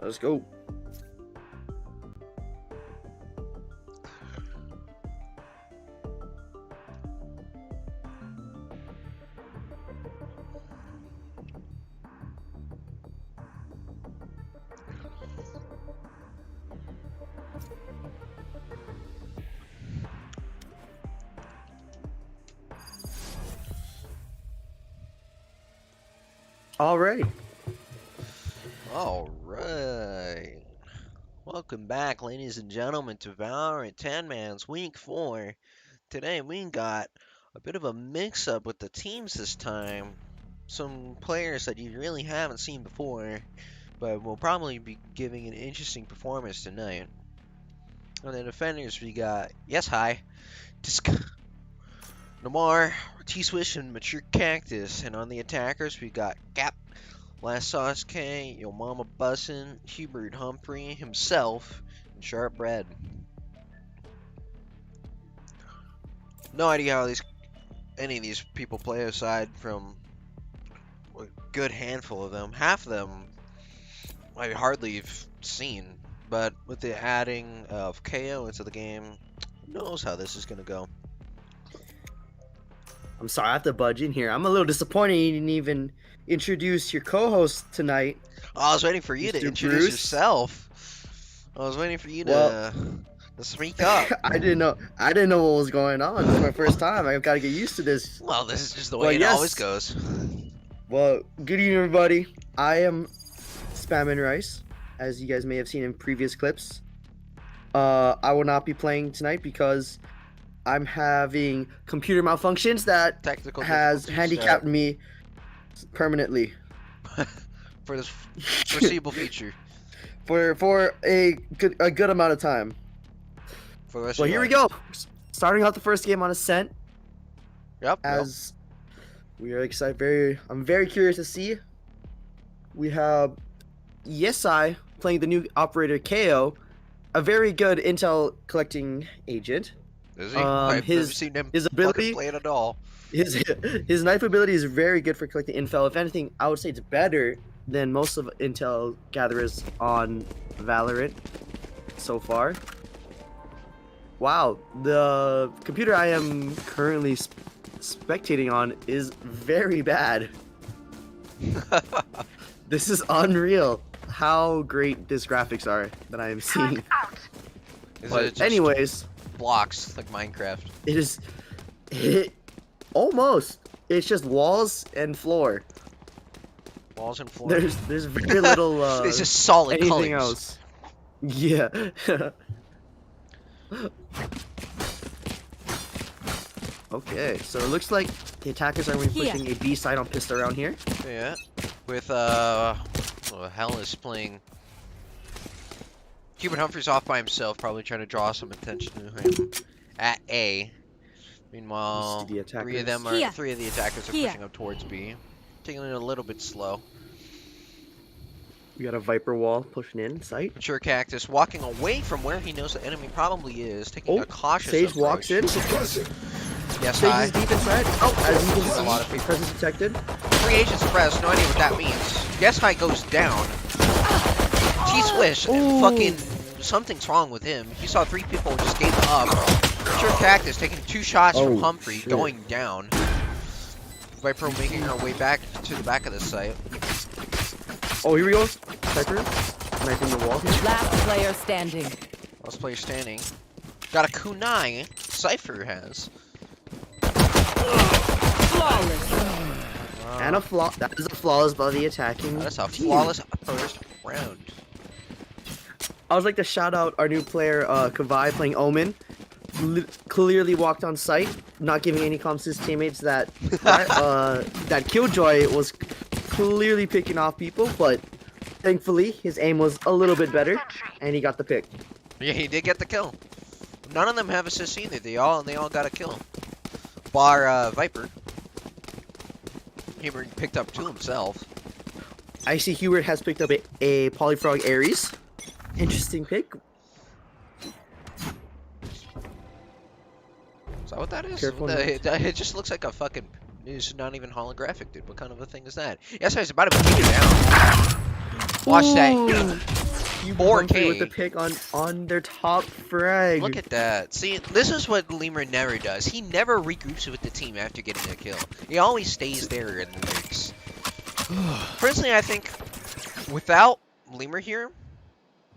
Let's go. Alrighty. Alright. Welcome back, ladies and gentlemen, to Valorant 10 Man's Week 4. Today we got a bit of a mix-up with the teams this time. Some players that you really haven't seen before, but will probably be giving an interesting performance tonight. On the defenders, we got Yes Hi, Namar, T-Swish, and Mature Cactus. And on the attackers, we got Gap, Last Sauce K, Yo Mama Bussin', Hubert Humphrey himself, and Sharp Bread. No idea how any of these people play aside from a good handful of them. Half of them I hardly have seen, but with the adding of KO into the game, who knows how this is going to go. I'm sorry, I have to budge in here. I'm a little disappointed you didn't even introduce your co-host tonight. I was waiting for you to Mr. introduce Bruce. yourself. I was waiting for you to speak up. I didn't know what was going on. This is my first time. I've got to get used to this. Well, this is just the way it always goes. Well, good evening, everybody. I am Spammin' Rice, as you guys may have seen in previous clips. I will not be playing tonight because I'm having computer malfunctions that Technical has difficulties, handicapped me permanently for this foreseeable future. for a good amount of time. For the rest Well, of here your we life. go. Starting out the first game on Ascent. Yep. As we are excited, I'm very curious to see. We have Yesai playing the new operator KO, a very good intel collecting agent. Is he? I've never seen him his ability play it at all. His knife ability is very good for collecting intel. If anything, I would say it's better than most of intel gatherers on Valorant so far. Wow, the computer I am currently spectating on is very bad. This is unreal how great these graphics are that I am seeing. But anyways, blocks like Minecraft. Almost. It's just walls and floor. Walls and floor. There's very little it's just solid anything colors. else. Yeah. Okay, so it looks like the attackers are going to be pushing a B side on pistol around here. Yeah. With Hell is playing. Hubert Humphrey's off by himself, probably trying to draw some attention to him at A. Meanwhile, three of the attackers are pushing up towards B, taking it a little bit slow. We got a Viper wall pushing in sight. Mature Cactus walking away from where he knows the enemy probably is, taking a cautious Sage approach. walks in. Yes, Sage is deep inside. Oh, as you can see, a lot of people. Presence detected. 3 agents pressed, no idea what that means. Yes, High goes down. T-Swish, fucking something's wrong with him. He saw 3 people and just gave up. Mature Cactus taking 2 shots from Humphrey, going down. Viper making her way back to the back of the site. Oh, here we go. Viper, sniping the wall. Last player standing. Last player standing. Got a kunai. Cypher has. Flawless. And that is a flawless by the attacking. That's a flawless first round. I would like to shout out our new player, Kavai, playing Omen. Clearly walked on site, not giving any comms to his teammates that Killjoy was clearly picking off people, but thankfully his aim was a little bit better, and he got the pick. Yeah, he did get the kill. None of them have assists either. They all got a kill. Bar Viper. Hubert picked up 2 himself. I see Hubert has picked up a Polyfrog Ares. Interesting pick. Is that what that is? Careful It just looks like a fucking... It's not even holographic, dude. What kind of a thing is that? Yes, I was about to beat it down. Watch that. Ooh. You 4K. with the pick on their top frag. Look at that. See, this is what Lemur never does. He never regroups with the team after getting a kill. He always stays there and lurks. Personally, I think without Lemur here,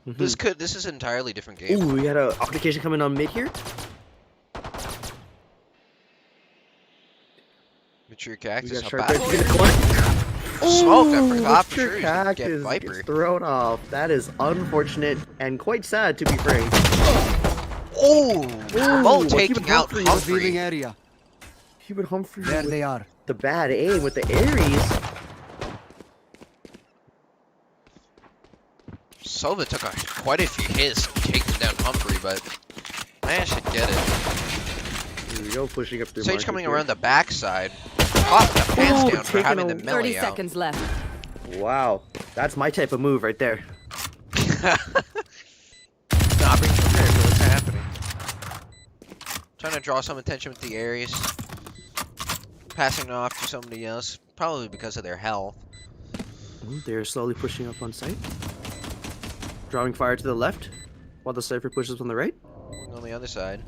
this is an entirely different game. Ooh, we got a application coming on mid here. Mature Cactus, We how got bad? Shark in the corner. Smoke, I forgot for Mature sure he's gonna get Cactus Viper. gets thrown off. That is unfortunate and quite sad, to be frank. Oh, Mo what taking Cuban out Humphrey Humphrey. Revealing area. Cuban Humphrey There with they are. the bad aim with the Aries. Sova took quite a few hits taking down Humphrey, but I should get it. Here we go, pushing up through Sage market coming here. around the backside. Off the pants Ooh, down for taking having the a- 30 melee out. seconds left. Wow, that's my type of move right there. Nah, bring prepared for what's happening. Trying to draw some attention with the Aries. Passing it off to somebody else, probably because of their health. Ooh, they're slowly pushing up on site. Drawing fire to the left, while the Cypher pushes on the right. On the other side.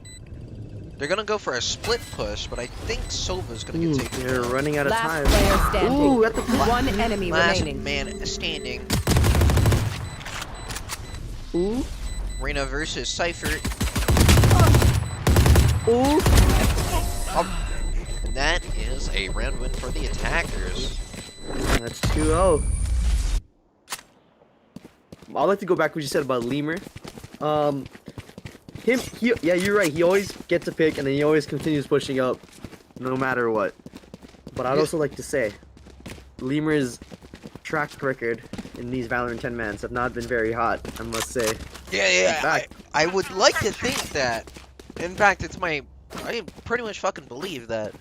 They're gonna go for a split push, but I think Sova's gonna Ooh, get taken they're down. running out of Last time. player standing. Ooh, at the One enemy Last remaining. man standing. Ooh, Reyna versus Cypher. ooh. And that is a round win for the attackers. That's 2-0. I'd like to go back to what you said about Lemur. Yeah, you're right. He always gets a pick and then he always continues pushing up, no matter what. But I'd also like to say, Lemur's track record in these Valorant 10-mans have not been very hot, I must say. Yeah. In fact- I would like to think that. In fact, I pretty much fucking believe that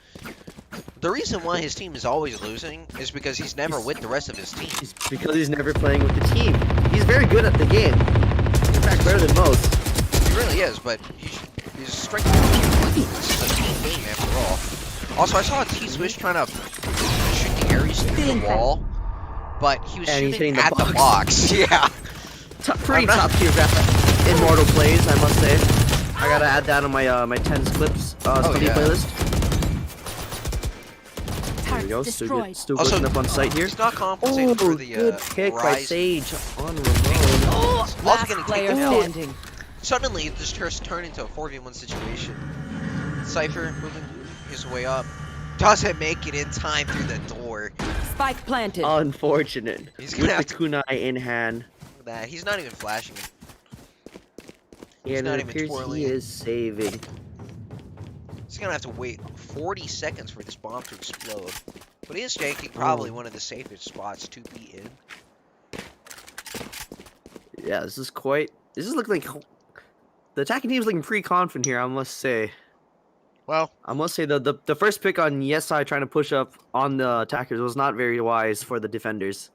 the reason why his team is always losing is because he's never with the rest of his team. It's because he's never playing with the team. He's very good at the game. In fact, better than most. He really is, but he's striking the team. This is a team game after all. Also, I saw a T-Swish trying to shoot the Aries through the wall, but he was And he's shooting hitting the at the box. Yeah. Pretty I'm not- top tier Immortal plays, I must say. I gotta add that on my my 10s clips study yeah. playlist. There we go. Still Also, looking up on site here. He's not compensating for the good pick by rise. Sage on Ramon. Also Last getting player taken out. standing. Suddenly, this just turned into a 4v1 situation. Cypher moving his way up. Doesn't make it in time through the door. Spike planted. Unfortunate. He's gonna With have the to- kunai in hand. Look at that. He's not even flashing. He's And not it even appears twirling he it. is saving. He's gonna have to wait 40 seconds for this bomb to explode. But he is taking probably one of the safest spots to be in. Yeah, this is looking like the attacking team is looking pretty confident here, I must say. Well, I must say the first pick on Yesai trying to push up on the attackers was not very wise for the defenders.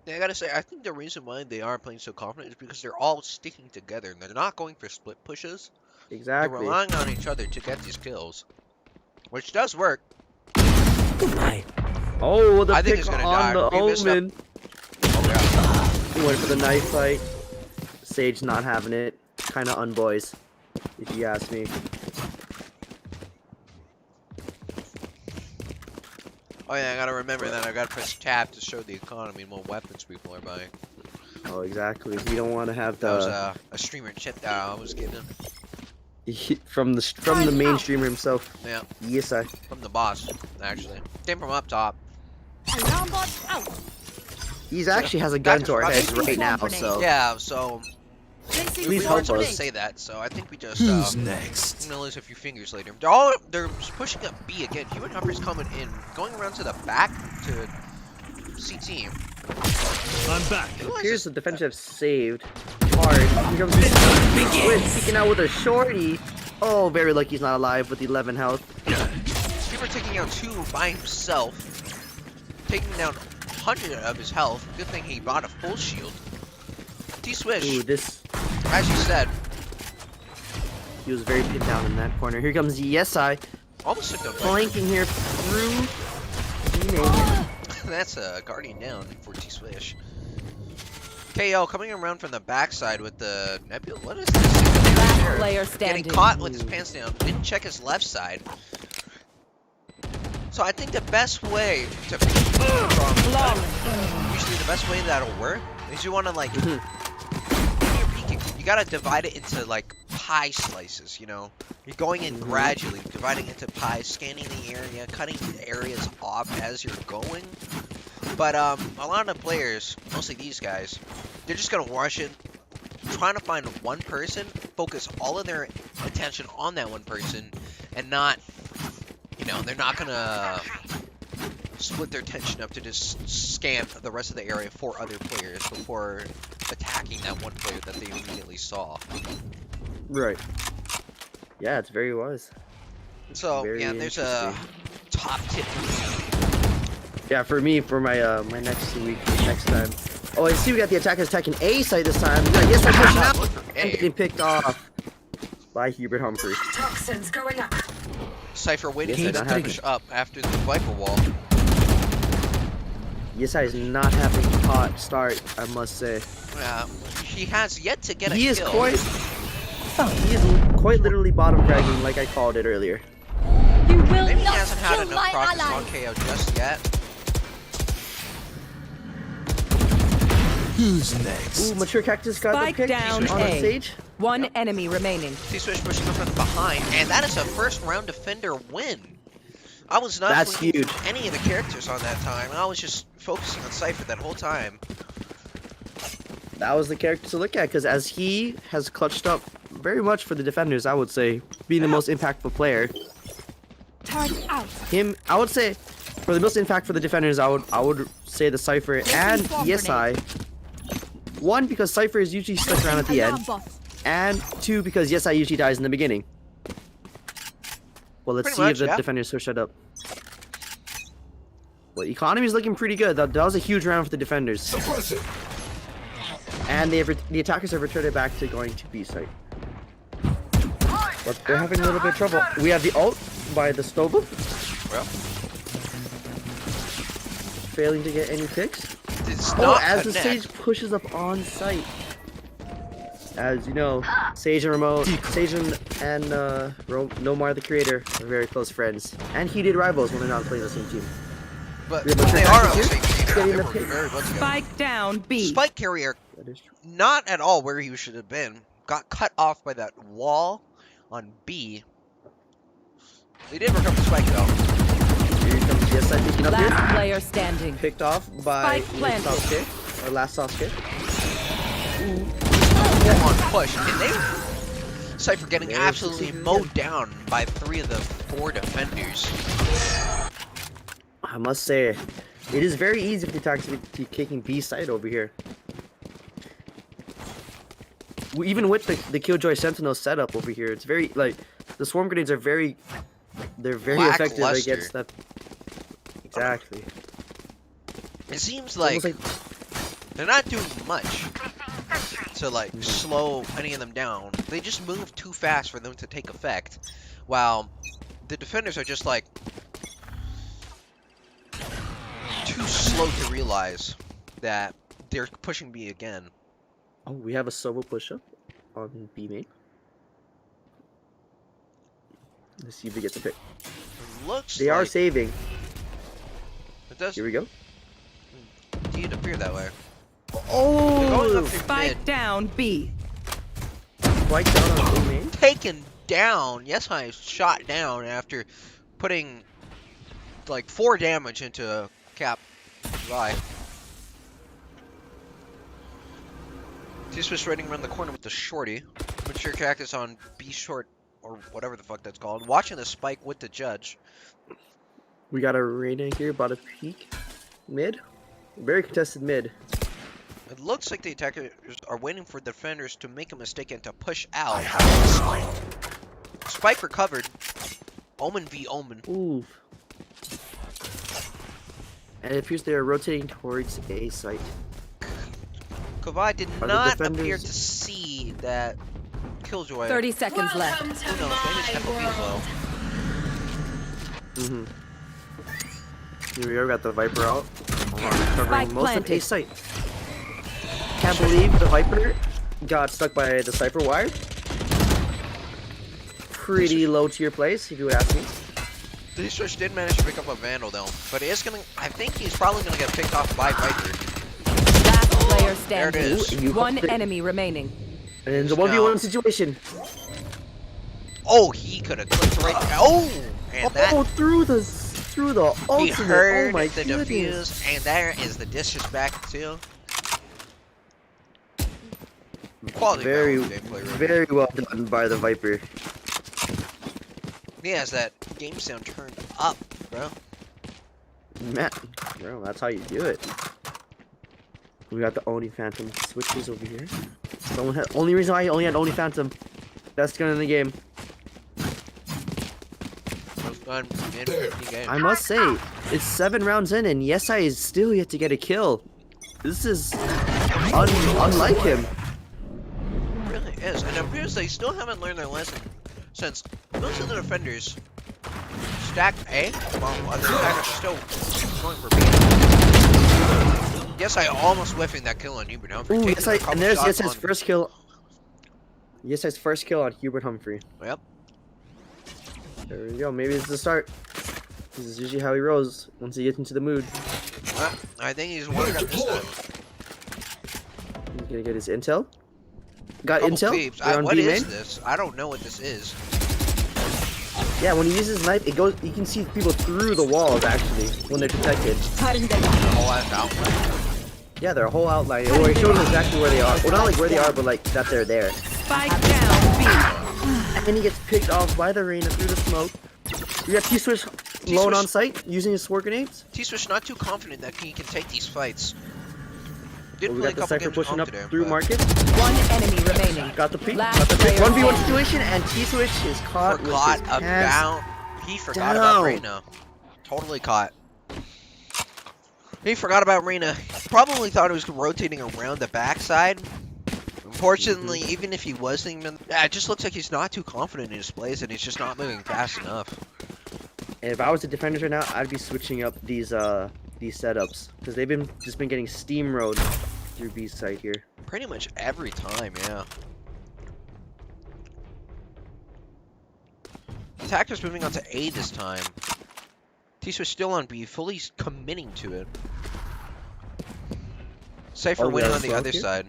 yeah, I gotta say, I think the reason why they are playing so confident is because they're all sticking together and they're not going for split pushes. They're Exactly. relying on each other to get these kills, which does work. Oh, the I think pick he's gonna on die. the He missed up. Omen. Oh, He went for the knife fight. Sage not having it. Kind of unboys, if you ask me. oh yeah, I gotta remember that I gotta press tab to show the economy and what weapons people are buying. Oh, exactly. You don't want to have That was the a streamer chip that I was getting from the main streamer himself. Yeah. Yesai. from the boss, actually. Came from up top. Alarm bot out. He's actually has a gun to our That's heads right. right now, so Yeah, so Placing Please we help weren't supposed us. to say that, so I think we just Who's I'm next? gonna lose a few fingers later. They're pushing up B again. Human Hopper's coming in, going around to the back to CT. I'm back. here's the defense have saved. Hard. Here comes Swift peeking out with a shorty. Oh, very lucky he's not alive with 11 health. Streamer taking out 2 by himself, taking down 100 of his health. Good thing he bought a full shield. T-Swish, Ooh, this as you said, he was very pinned down in that corner. Here comes Yesai almost took down. flanking here through. You name it. That's a Guardian down for T-Swish. KO coming around from the backside with the Nebula. What is this? Last player Getting standing. caught with his pants down. Didn't check his left side. So I think the best way to usually the best way that'll work is you want to like when you're peeking, you gotta divide it into like pie slices. You know, you're going in gradually, dividing into pies, scanning the area, cutting the areas off as you're going. But a lot of players, mostly these guys, they're just gonna rush in, trying to find one person, focus all of their attention on that one person, and not, you know, they're not gonna split their attention up to just scan the rest of the area for other players before attacking that one player that they immediately saw. Right. Yeah, it's very wise. So Very yeah, there's a top tip for me. Yeah, for me, for my my next time. Oh, I see we got the attackers attacking A site this time. We got yes, we're pushing out and getting picked off by Hubert Humphrey. Toxins going up. Cypher waiting Yes, to I don't have push up after the Viper wall. Yesai is not having a hot start, I must say. He has yet to get a He is kill. quite literally bottom fragging like I called it earlier. You will Maybe he not hasn't had kill enough my practice ally. on KO just yet. Who's next? Ooh, Mature Cactus got Spike the pick down on A. the stage. One enemy remaining. T-Swish pushing up from behind, and that is a first round defender win. I was not That's flinching huge. any of the characters on that time. I was just focusing on Cypher that whole time. That was the character to look at, because as he has clutched up very much for the defenders, I would say, being the most impactful player. Turn out. I would say, for the most impact for the defenders, I would say the Cypher and Yesai. One, because Cypher is usually stuck around at the Alarm end, bot. and two, because Yesai usually dies in the beginning. Well, let's Pretty see much, if the yeah. defenders switch that up. Well, economy is looking pretty good. That was a huge round for the defenders. And the attackers have returned it back to going to B site. But they're having a little bit of trouble. We have the ult by the Stova, Well, failing to get any picks. it's Oh, not as the connect. Sage pushes up on site. As you know, Sage and Nomar the creator are very close friends. And heated rivals when they're not playing the same team. But We have a they check are back on the here. same team. Getting They the work pick. very well together. Spike down B. Spike carrier, That is true. not at all where he should have been. Got cut off by that wall on B. They did recover Spike though. Here comes Yesai picking up here. Last player standing. Picked off by Spike planted. soft kick, or last soft kick. Full on push, and they Cypher getting There's absolutely the mowed down by 3 of the 4 defenders. I must say, it is very easy for the attackers to be kicking B side over here. Even with the Killjoy Sentinel setup over here, it's very, like, the swarm grenades are very effective Lackluster. against that. Exactly. It seems It's like almost they're not doing much to like slow any of them down. They just move too fast for them to take effect, while the defenders are just like too slow to realize that they're pushing B again. Oh, we have a solo push-up on B main. Let's see if we get the pick. It looks They are like saving. it does Here we go. indeed appear that way. They're going Oh! up through Spike mid, down B. Spike down on B main. taken down. Yes, I shot down after putting like 4 damage into Cap. Bye. T-Swish running around the corner with the shorty. Mature Cactus on B short, or whatever the fuck that's called. Watching the spike with the judge. We got a Reyna here, about a peek. Mid. Very contested mid. It looks like the attackers are waiting for the defenders to make a mistake and to push out. Spike recovered. Omen v Omen. Ooh. And it appears they are rotating towards A site. Kavai did Are the not defenders- appear to see that Killjoy. 30 seconds left. Welcome to Who knows? Maybe his tempo my feels low. world. Here we go, got the Viper out. covering Spike most of planted. A site. Can't believe the Viper got stuck by the Cypher wire. Pretty low tier place, if you would ask me. T-Swish did manage to pick up a Vandal though, but he is gonna. I think he's probably gonna get picked off by Viper. Last player There it standing. is. And you One hooked it. enemy remaining. And in the Now- 1v1 situation. Oh, he could have clicked right. Oh, and that Oh, through the ultimate. he heard oh my the goodness. defuse, and there is the disrespect too. Quality Very, Valorant gameplay, right? very well done by the Viper. He has that game sound turned up, bro. Man, bro, that's how you do it. We got the Oni Phantom switches over here. Someone had, only reason I only had Oni Phantom. Best gun in the game. Most fun in the game. I must say, it's 7 rounds in, and Yesai is still yet to get a kill. This is unlike him. It really is, and it appears they still haven't learned their lesson, since most of the defenders stacked A, while other stackers are still going for B. Yes, I almost whiffing that kill on Hubert Humphrey. Ooh, taking a Yesai, couple and there's shots Yesai's on- first kill. Yesai's first kill on Hubert Humphrey. Yep. There we go. Maybe it's the start. This is usually how he rolls once he gets into the mood. I think he's warmed up this time. He's gonna get his intel. Got Couple intel. peeps. They're on What B is main. this? I don't know what this is. Yeah, when he uses knife, it goes. You can see people through the walls actually when they're detected. Oh, I'm out. Yeah, their whole outline. Or it shows exactly where they are. Well, not like where they are, but like that they're there. Spike down. B. And then he gets picked off by the Reyna through the smoke. We got T-Swish lone on site using his sword grenades. T-Swish not too confident that he can take these fights. Well, Didn't we play got a the couple Cypher games pushing up today, through but market. One enemy remaining. Got the peek. Last Got the peek. player 1v1 standing. situation, and T-Swish is caught with forgot his pants about. He forgot about down. Reyna. Totally caught. He forgot about Reyna. Probably thought it was rotating around the backside. Unfortunately, even if he was thinking, it just looks like he's not too confident in his plays, and he's just not moving fast enough. And if I was the defenders right now, I'd be switching up these setups because they've been just been getting steamrolled through B side here. Pretty much every time, yeah. Attacker's moving on to A this time. T-Swish still on B, fully committing to it. Cypher Oh, we winning have on the smoke other here? side.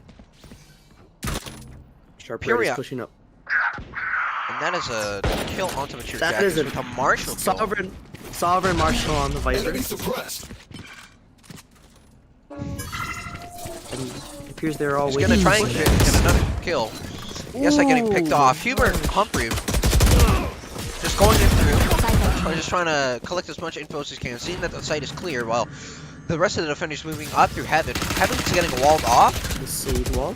Sharp Fury is out. pushing up. And that is a kill onto Mature That Jackets is a with a Marshall kill. Sovereign Marshall on the Viper. Enemy suppressed. And it appears they're all He's waiting. gonna try and for get this. another kill. Yes, I'm getting picked Ooh. off. Hubert Humphrey just going in through. Or just trying to collect as much info as he can. Seeing that the site is clear while the rest of the defenders moving up through Heaven. Heaven's getting walled off, The Sage Wall.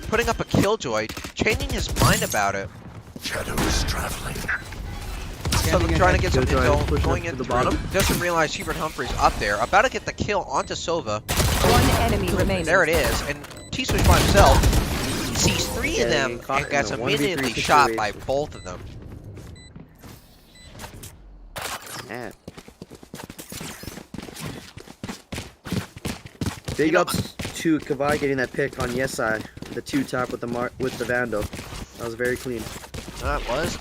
putting up a killjoy, changing his mind about it. Shadows traveling. So trying to get some Killjoy intel, pushing going up in to the through. bottom. Doesn't realize Hubert Humphrey's up there. About to get the kill onto Sova. One enemy remaining. There it is. And T-Swish by himself sees 3 of them Getting caught and gets in a 1v3 immediately shot by situation. both of them. Man. Big know- ups to Kavai getting that pick on Yesai, the 2-top with the Vandal. That was very clean. That was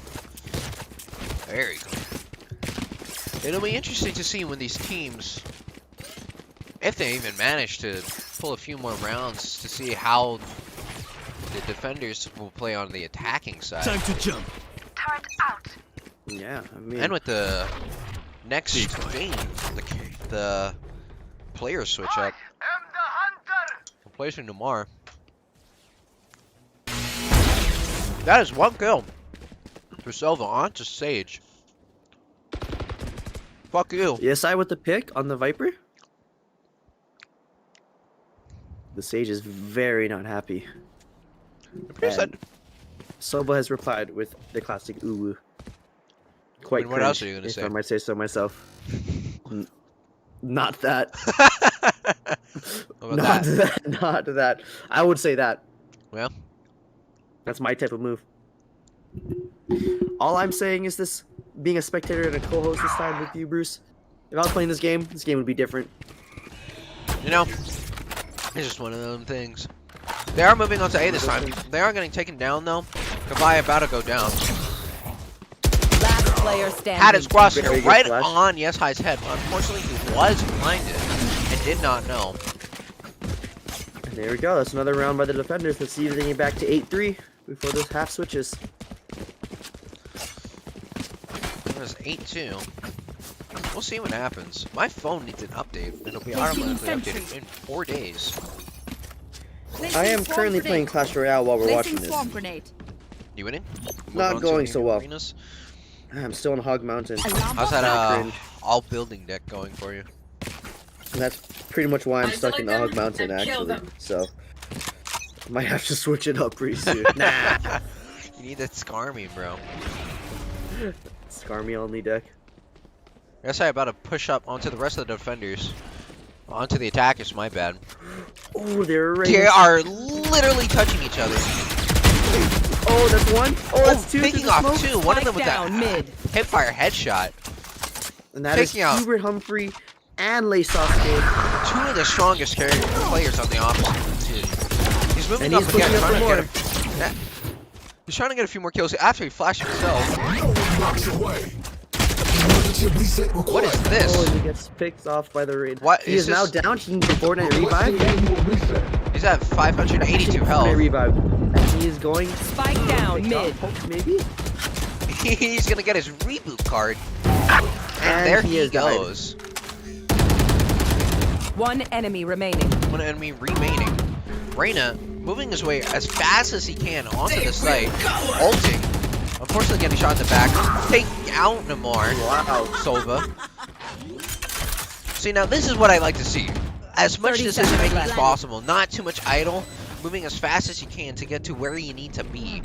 very cool. It'll be interesting to see when these teams, if they even manage to pull a few more rounds, to see how the defenders will play on the attacking side. Time to jump. Turret out. Yeah, I mean, And with the next game, the player switch up. Replacing Numar. That is 1 kill for Sova onto Sage. Fuck you. Yesai with the pick on the Viper. The Sage is very not happy. Appears that- And Soba has replied with the classic uwu. Quite what else cringe, are you gonna if say? I might say so myself. Not that. How about Not that? that. Not that. I would say that. Well, That's my type of move. All I'm saying is this: being a spectator and a co-host this time with you, Bruce. If I was playing this game would be different. You know, it's just one of them things. They are moving on to A this time. They are getting taken down though. Kavai about to go down. Last player standing. Had his crosshair Very good right flash. on Yes High's head. Unfortunately, he was blinded and did not know. And there we go. That's another round by the defenders. Let's see if they can get back to 8-3 before this half switches. It was 8-2. We'll see what happens. My phone needs an update. It'll be automatically updated in 4 days. I am currently playing Clash Royale while we're watching this. Swarm grenade. You winning? Not going so well. Arenas? I'm still on Hog Mountain. Alarm How's bot that Cringe. all building deck going for you? And that's pretty much why I'm I stuck in the select Hog Mountain, them and kill actually. them. So, might have to switch it up pretty soon. Nah. You need that scar me, bro. Scar me only deck. Yes, I about to push up onto the rest of the defenders. Onto the attackers, my bad. Oh, they're right. They are literally touching each other. Oh, that's one. Oh, that's two. Picking through the off smoke. two. One of them with Spike down that mid. hipfire headshot. And that is Picking out. Hubert Humphrey and Laysauce. Two of the strongest players on the opposite team. He's moving And up he's again, pushing up trying to for get him. He's trying to get a few more kills after he flashed himself. Blocks away. Relatively set What required. is this? Oh, and he gets picked off by the raid. What He is is now this? down. He can get Fortnite revive. Annual reset. He's at 582 Fortnite health. revive. And he is going. Spike down mid. Maybe. He's gonna get his reboot card. And And there he he has died. goes. One enemy remaining. One enemy remaining. Reyna moving his way as fast as he can onto the site. Ulting. Unfortunately getting shot in the back. Taking out Namor. Wow. Sova. See, now this is what I like to see. As much 30 decision making seconds as left. possible. Not too much idle. Moving as fast as you can to get to where you need to be.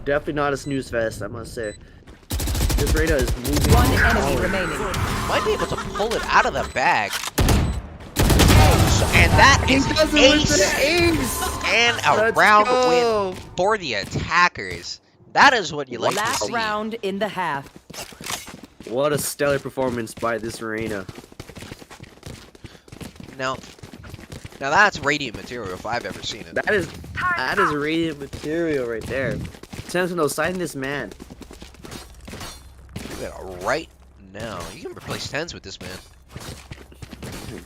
Definitely not a snooze fest, I must say. This radar is moving. One enemy forward. remaining. Might be able to pull it out of the bag. And that is He does it with ace. the ace. And a Let's round go. win for the attackers. That is what you like to Last see. round in the half. What a stellar performance by this arena. Now that's radiant material if I've ever seen it. That is radiant material right there. Sentinel, sign this man. Look at it right now. You can replace 10s with this man.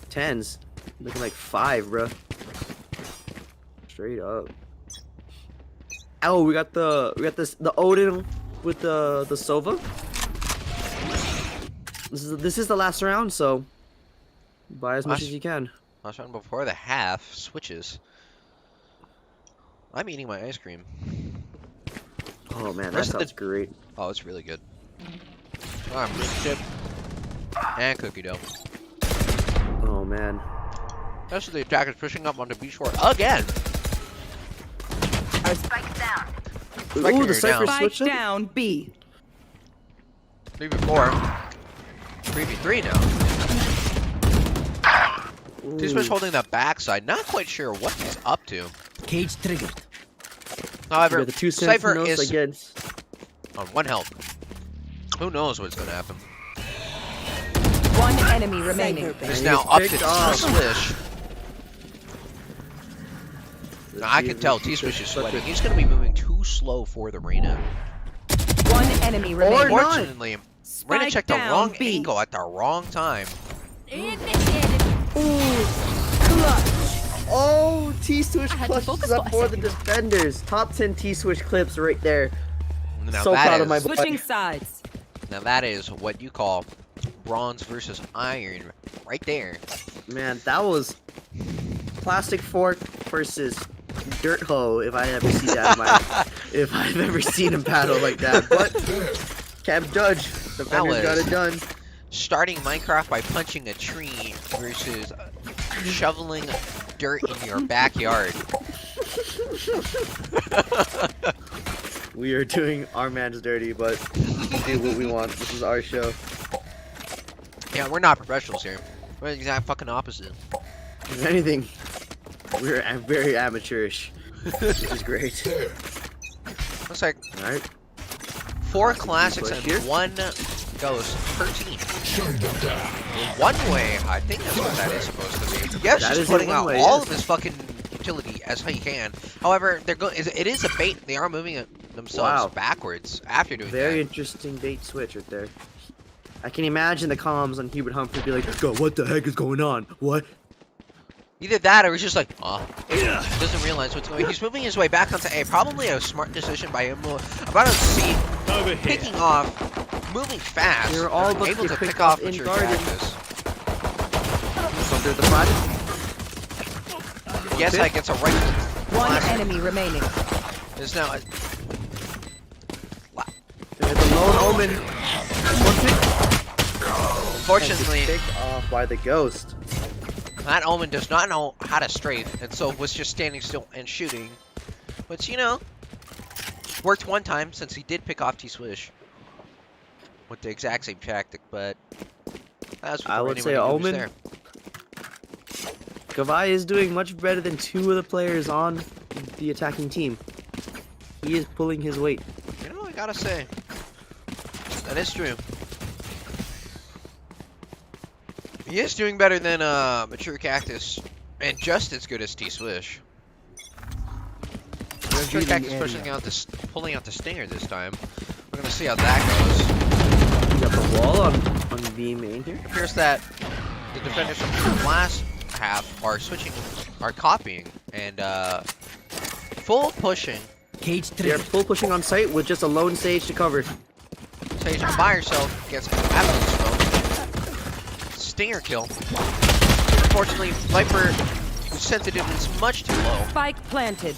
10s. Looking like 5, bruh. Straight up. Oh, we got the Odin with the Sova. This is the last round, so buy as much as you can. Last round before the half switches. I'm eating my ice cream. Oh man, that Rest of the- sounds great. Oh, it's really good. Alright, chip and cookie dough. Oh man. Rest of the attackers pushing up onto B short again. Ooh, the down. Cypher Spike switched up. down B. 3v4. 3v3 now. T-Switch Ooh. holding the backside. Not quite sure what he's up to. Cage triggered. However, Yeah, the two Cypher Sentinels is against. on 1 health. Who knows what's going to happen. One enemy remaining. He's he now gets up to picked off. T-Swish. Now, I can tell T-Swish is sweating. He's going to be moving too slow for the Reyna. One enemy remaining. not. Unfortunately, Reyna Spike checked the down wrong B. angle at the wrong time. Oh, T-Switch I had to clutches focus up for a for the defenders. Top 10 T-Switch clips right there. Now So that proud of is- my Switching sides. Now that is what you call bronze versus iron right there. Man, that was plastic fork versus dirt hoe. If I ever see that, if I've ever seen him battle like that. But can't judge. The defenders got was- it done. Starting Minecraft by punching a tree versus shoveling dirt in your backyard. We are doing our man's dirty, but we do what we want. This is our show. Yeah, we're not professionals here. We're the exact fucking opposite. If anything, we're very amateurish, which is great. Looks like All right. 4 classics push and here. 1 ghost per team. Shutting them down. One way, I think that's what that is supposed to be. Yes, That just is putting one out way, all yes. of his fucking utility as he can. However, they're going. It is a bait. They are moving themselves Wow. backwards after doing Very that. interesting bait switch right there. I can imagine the comms on Hubert Humphrey be like, "Go, what the heck is going on? What?" Either that, or he's just like, doesn't realize what's going on. He's moving his way back onto A. Probably a smart decision by him. About to see picking off, moving fast. They're all about to able get to picked pick off off in mature garden. cactus. So there's the flash. Yes, I gets a right. One flash. enemy remaining. There's now. There's the lone omen. One pick. Unfortunately, Picked off by the ghost. that omen does not know how to strafe, and so was just standing still and shooting. Which, you know, worked one time since he did pick off T-Swish with the exact same tactic, but that's I would say Omen. there. Kavai is doing much better than two of the players on the attacking team. He is pulling his weight. You know, I gotta say, that is true. He is doing better than Mature Cactus, and just as good as T-Swish. Mature Cactus pulling out the stinger this time. We're gonna see how that goes. We got the wall on B main here. It appears that the defenders from the last half are copying, and full pushing. They're full pushing on site with just a lone Sage to cover. Sage by herself gets absolutely smoked. Stinger kill. Unfortunately, Viper sensitiveness much too low. Spike planted.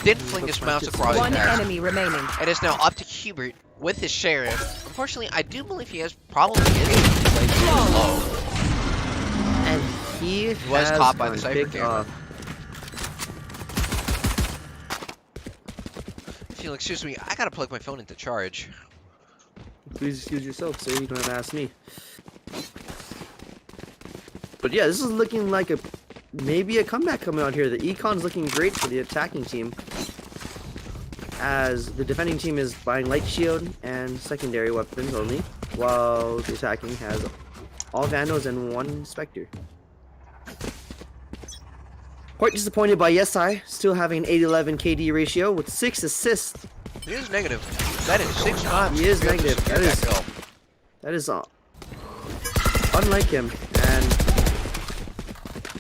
Didn't fling his mouse across One there. enemy remaining. It is now up to Hubert with his sheriff. Unfortunately, I do believe he has probably played too low. And he was has caught by the been Cypher picked camera. off. If you'll excuse me, I gotta plug my phone into charge. Please excuse yourself, sir. You don't have to ask me. But yeah, this is looking like maybe a comeback coming out here. The Econ's looking great for the attacking team, as the defending team is buying light shield and secondary weapons only, while the attacking has all Vandals and one Spectre. Quite disappointed by Yesai, still having an 8-11 KD ratio with 6 assists. He is negative. That is 6 times. He is negative. That is go. That is unlike him, and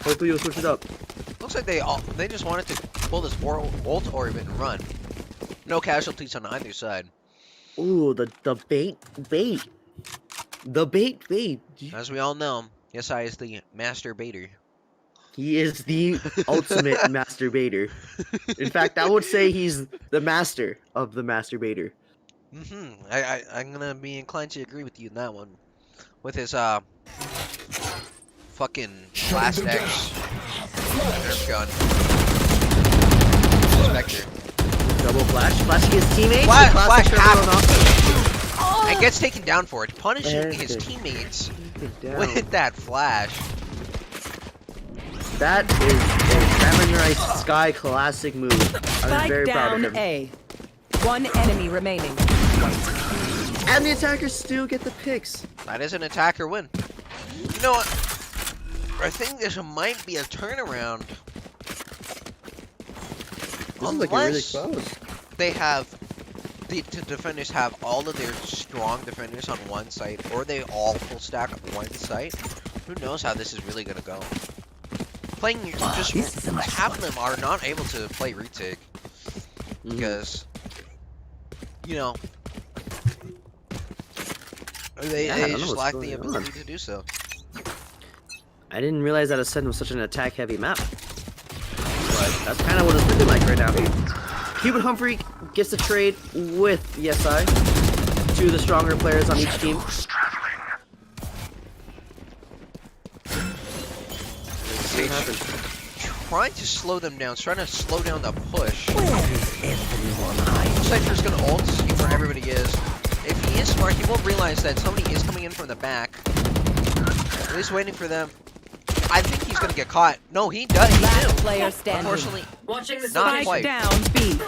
hopefully he'll switch it up. Looks like they just wanted to pull this ult orbit and run. No casualties on either side. Ooh, the bait. The bait. As we all know, Yesai is the master baiter. He is the ultimate masturbator. In fact, I would say he's the master of the masturbator. I'm gonna be inclined to agree with you in that one. With his fucking Blast X Nerf gun. Spectre. Double flashing his teammates. Flash Classic happens. Trevor on And gets taken down for it, punishing And his good. teammates down. with that flash. That is a Salmon Rice Sky classic move. I'm Spike very proud down of him. A. One enemy remaining. And the attackers still get the picks. That is an attacker win. You know what? I think this might be a turnaround. This is looking really Unless close. they have the defenders have all of their strong defenders on one side, or they all full stack on one side. Who knows how this is really gonna go? Playing just half of them are not able to play retake because you know they Yeah, I don't know just what's lack the going ability on. to do so. I didn't realize that Ascend was such an attack-heavy map. But that's kind of what it's looking like right now. Hubert Humphrey gets the trade with ESI. Two of the stronger players on each team. Sage trying to slow them down, trying to slow down the push. Cypher's gonna ult to see where everybody is. If he is smart, he will realize that somebody is coming in from the back. He's waiting for them. I think he's gonna get caught. No, he does. He Last do. player standing. Unfortunately, Watching the Not Spike quite. down B.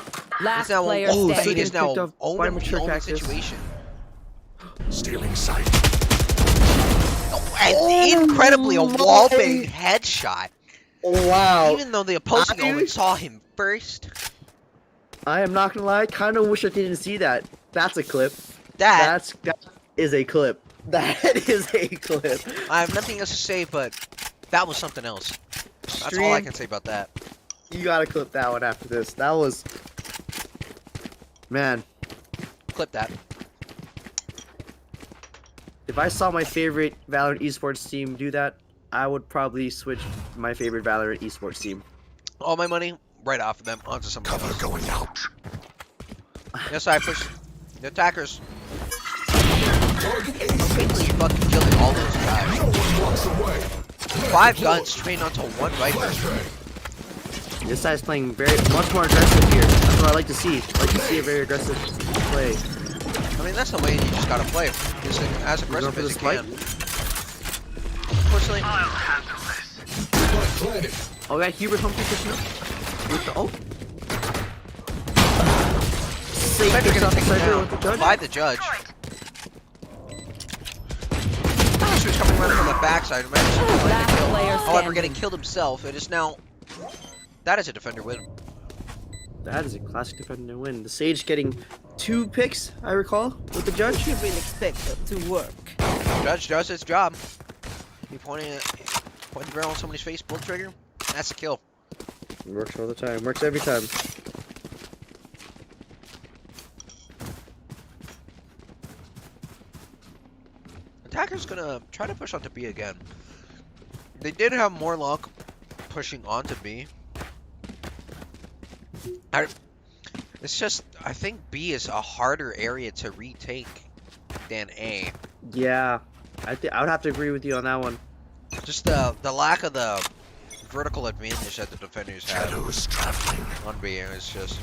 Last he's now player oh, so standing. it is now Picked up by own Mature Cactus. situation. Stealing sight. And incredibly, a wallbang headshot. Wow. Even though the opposing opponent saw him first. I am not gonna lie, I kind of wish I didn't see that. That's a clip. That That is a clip. That is a clip. I have nothing else to say, but that was something else. That's all I can say about that. You gotta clip that one after this. That was, man. Clip that. If I saw my favorite Valorant esports team do that, I would probably switch my favorite Valorant esports team. All my money right off of them onto some Cover others. going out. Yes, I push the attackers. Target A. Basically, fucking killing all those guys. No one walks away. 5 guns trained onto 1 Viper. Flashbang. This guy's playing much more aggressive here. That's what I like to see. I like to see a very aggressive play. I mean, that's the way you just gotta play. Just as aggressive for as the you spike? can. Unfortunately, Spike planted. Oh, we got Hubert Humphrey pushing up. With the, oh. Safe Cypher picks gonna off take him Cypher down with the judge. by the judge. She was coming around from the backside. Last player However, standing. getting killed himself. It is now. That is a defender win. That is a classic defender win. The Sage getting 2 picks, I recall, with the judge. You really expect it to work. Judge does his job. He pointing the barrel on somebody's face, pull trigger. That's a kill. Works all the time. Works every time. Attacker's gonna try to push onto B again. They did have more luck pushing onto B. It's just, I think B is a harder area to retake than A. Yeah, I would have to agree with you on that one. Just the lack of the vertical advantage that the defenders have Shadows traveling. on B is just.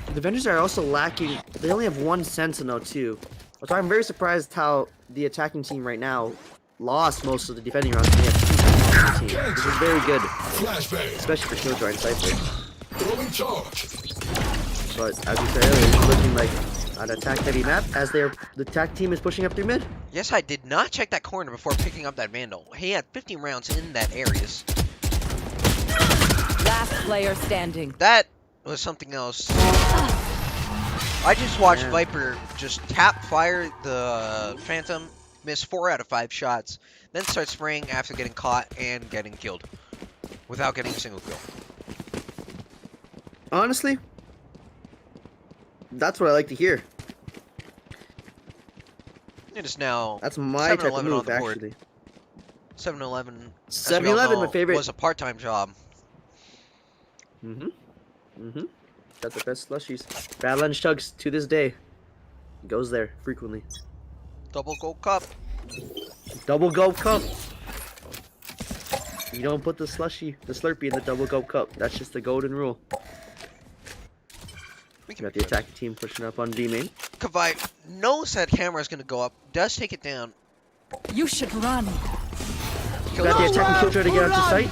The defenders are also lacking. They only have 1 Sentinel too. So I'm very surprised how the attacking team right now lost most of the defending rounds. They have 2 Sentinels on the team. This is very good, Flashbang. especially for Killjoy and Cypher. Throwing charge. But as we said earlier, it's looking like an attack-heavy map as the attack team is pushing up through mid. Yes, I did not check that corner before picking up that Vandal. He had 15 rounds in that areas. Last player standing. That was something else. I just watched Yeah. Viper just tap fire the Phantom, miss 4 out of 5 shots, then start spraying after getting caught and getting killed without getting a single kill. Honestly, that's what I like to hear. It is now That's my type of 7-11 on move, the board. actually. 7-11. 7-11, my favorite. Was a part-time job. Got the best slushies. Bad Lunch Chugs to this day goes there frequently. Double gold cup. Double gulp cup. You don't put the Slurpee in the double gulp cup. That's just the golden rule. We can Got the attacking team pushing up on B main. Kavai knows that camera is going to go up, does take it down. You should run. Kill Got the attacking Killjoy to get out to sight.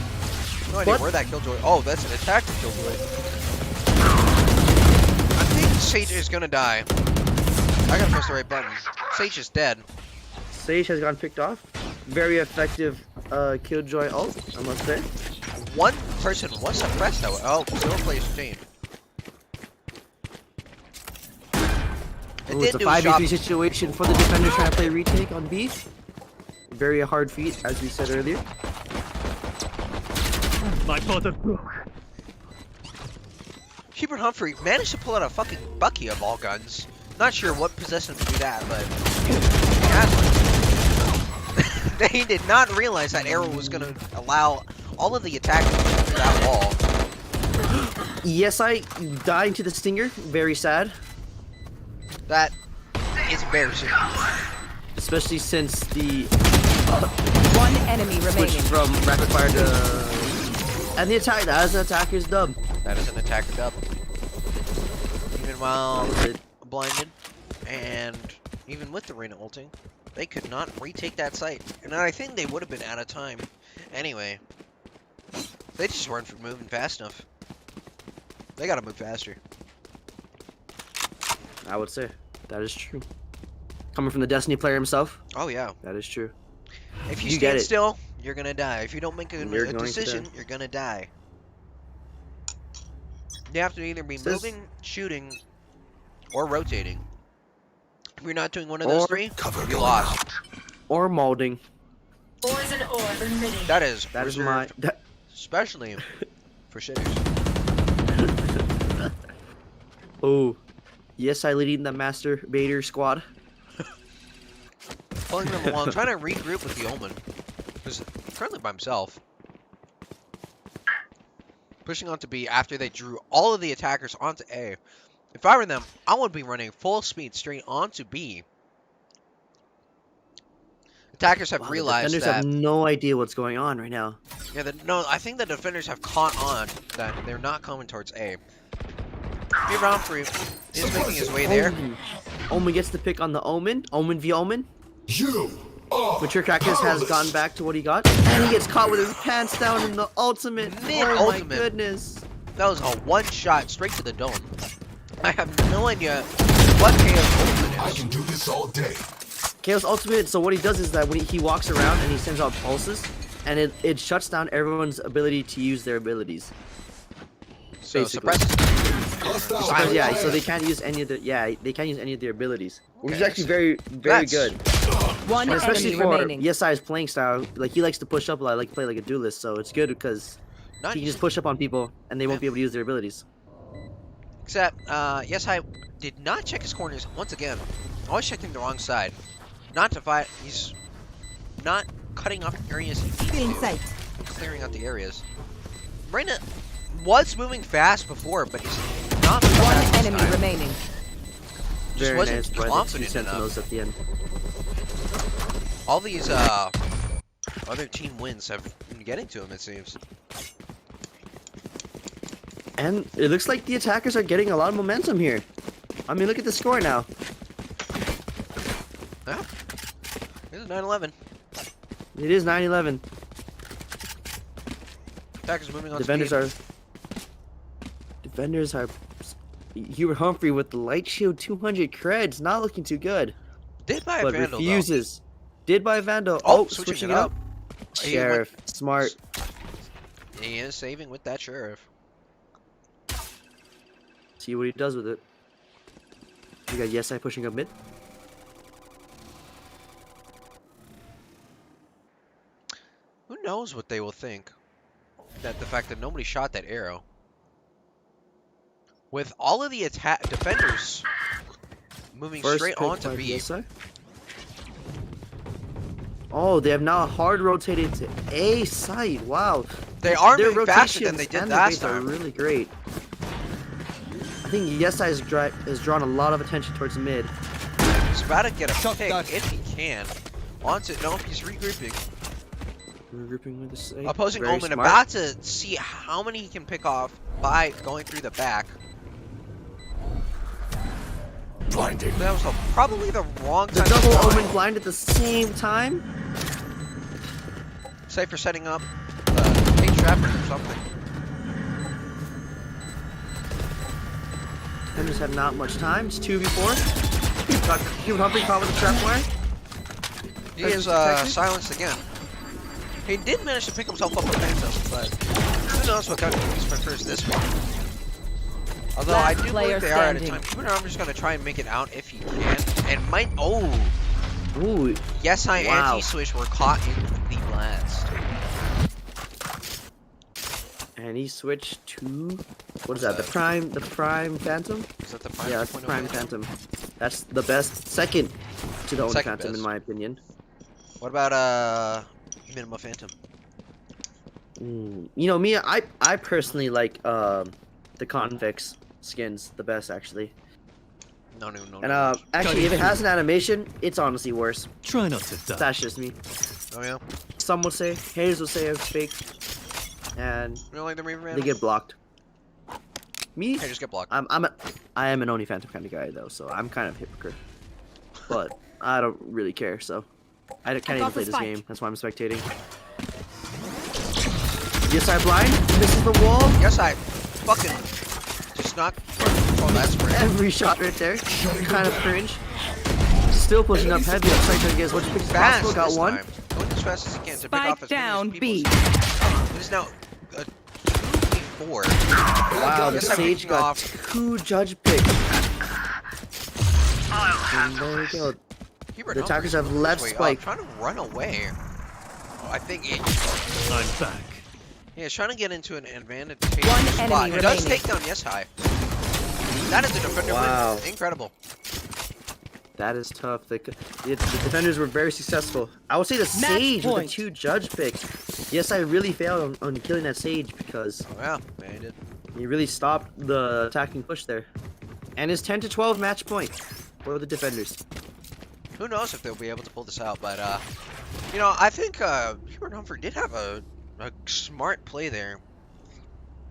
No idea What? where that Killjoy. Oh, that's an attacking Killjoy. I think Sage is gonna die. I gotta press the right button. Sage is dead. Sage has gotten picked off. Very effective Killjoy ult, I must say. One person was suppressed though. Oh, 0 players retained. It Ooh, did it's a do 5v3 job. situation for the defender trying to play retake on B. Very hard feat, as we said earlier. Hubert Humphrey managed to pull out a fucking Bucky of all guns. Not sure what possessed him to do that, but he has one. They did not realize that arrow was gonna allow all of the attackers to that wall. Yes, I dying to the Stinger. Very sad. That is embarrassing. Especially since the 1 enemy switch remaining. from rapid fire to... And the attack, that is an attacker's dub. That is an attacker dub. Even while That was it. blinded, and even with the Reyna ulting, they could not retake that site. And I think they would have been out of time. Anyway, they just weren't moving fast enough. They gotta move faster. I would say. That is true. Coming from the Destiny player himself, Oh yeah. that is true. If you You get stand it. still, you're gonna die. If you don't make a You're going to decision, die. you're gonna die. You have to either be Says- moving, shooting, or rotating. If you're not doing one of Or those three, Cover you going lost. out. Or molding. Poison orb emitting. That is That is my. reserved especially for shitters. Oh, yes, I leading the Master Baiter squad. Pulling them along, trying to regroup with the Omen. Who's currently by himself. Pushing on to B after they drew all of the attackers onto A. If I were them, I would be running full speed straight onto B. Attackers have Wow, realized the defenders that. have no idea what's going on right now. Yeah, no, I think the defenders have caught on that they're not coming towards A. Be round free. He's making his way there. Omen gets the pick on the Omen. Omen v Omen. You are Mature Cactus has powerless. gone back to what he got. And he gets caught with his pants down in the ultimate. Oh my Mid-ultimate. goodness. That was a one shot straight to the dome. I have no idea what KO's ultimate I is. can do this all day. Chaos Ultimate, so what he does is that when he walks around and he sends out pulses, and it shuts down everyone's ability to use their abilities. So basically. suppresses. Hostile So, yeah, fire. so they can't use any of the they can't use any of their abilities, which is Okay, actually so very that's- good. One And especially enemy for remaining. Yesai's playing style, like he likes to push up a lot, like play like a duelist, so it's good because Not he can just push up on people and they won't be able to use their abilities. except, yes, I did not check his corners once again. Always checking the wrong side. Not to fight. He's not cutting off areas. Feeling sight. Clearing out the areas. Reina was moving fast before, but he's not moving One fast this enemy time. remaining. Just Very wasn't nice by the two confident sentinels enough. at the end. All these other team wins have been getting to him, it seems. And it looks like the attackers are getting a lot of momentum here. I mean, look at the score now. Yeah. Here's a 9-11. It is 9-11. Attackers moving on. Defenders speed. are. Defenders are. Hubert Humphrey with the light shield 200 creds, not looking too good. Did buy a But Vandal, refuses. Did buy Vandal. Oh, Oh, switching switching it it up. up. He Sheriff, smart. though. He is saving with that sheriff. See what he does with it. You got Yesai pushing up mid. Who knows what they will think? That the fact that nobody shot that arrow. With all of the defenders moving First straight pick onto by B. Yesai. Oh, they have now hard rotated to A side. Wow. They are Their moving faster than rotations they did and their last baits are time. really great. I think Yesai has drawn a lot of attention towards mid. He's about to get a Shot pick that. if he can. Onto no, he's regrouping. Regrouping with the side. Opposing Very Omen smart. about to see how many he can pick off by going through the back. Blinding. That was probably the wrong The time. double to Omen blind at the same time. Safe for setting up a trap or something. Defenders have not much time. It's 2v4. Got Hubert Humphrey caught with the trap wire. He That's is detected. silenced again. He did manage to pick himself up with Phantom, but who knows what kind of he prefers this one. Although I Last do player believe they are at a standing. time. I'm just going to try and make it out if he can. And might. Oh! Ooh, Yes, I Wow. anti-switch were caught in the blast. and he switched to what is that? The Prime Phantom? Is that the prime? Yeah, that's the 2.0 Prime Phantom? Phantom. That's the best second to the only Second Phantom best. in my opinion. What about Minima Phantom? You know me, I personally like the convex skins the best actually. No. And actually if it has an animation, it's honestly worse. Try not to die. That's just me. Oh yeah. Some will say, haters will say it's fake, and You don't like the Reaver they Phantom? get blocked. Me, Hey, just get blocked. I am an Oni Phantom kind of guy though, so I'm kind of a hypocrite. But I don't really care, so I can't even got play the this spike. game. That's why I'm spectating. Yes, I blind. Misses the wall. Yes, I fucking just not. Oh, that's great. Every shot right there. Kind of cringe. Still pushing up heavy. I'm trying to get as much pick as Fast possible. Got this one. time. Going this fast as he can to pick off Spike as many down people B. It is now a 2v4. Wow, the Yes, I'm Sage picking got off 2 judge picks. And there you go. Hubert The attackers Humphries have moved his left way up, spike. trying to run away. Oh, I think I'm back. yeah, he's trying to get into an advantage One spot. enemy He does remaining. take down Yes High. That is a defender Wow. win. Incredible. That is tough. The defenders were very successful. I would say the Match Sage with point. the 2 judge picks. Yes, I really failed on killing that Sage because Oh yeah, man, he did. he really stopped the attacking push there. And his 10 to 12 match point for the defenders. Who knows if they'll be able to pull this out, but you know, I think Hubert Humphrey did have a smart play there.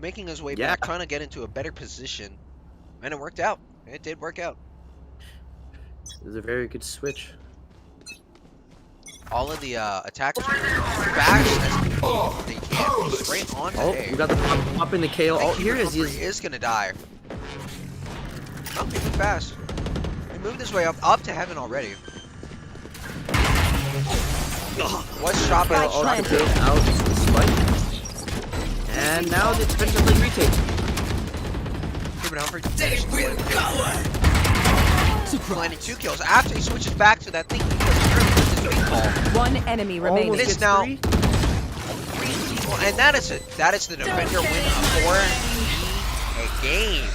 Making his way Yeah. back, trying to get into a better position. And it worked out. It did work out. It was a very good switch. All of the attackers back as they can straight on Oh, today. we got the pop in the KO. Oh, here it is. He He is. is gonna die. Oh, he moved fast. He moved his way up to heaven already. Was shot by the Oh, shot. okay, out the spike. And now the defenders are playing retake. Hubert Humphrey landing 2 kills after he switches back to that thing he was earlier with his ball. One enemy remaining. Almost It is gets now 3. 3 people, and that is it. That is the defender win for a game.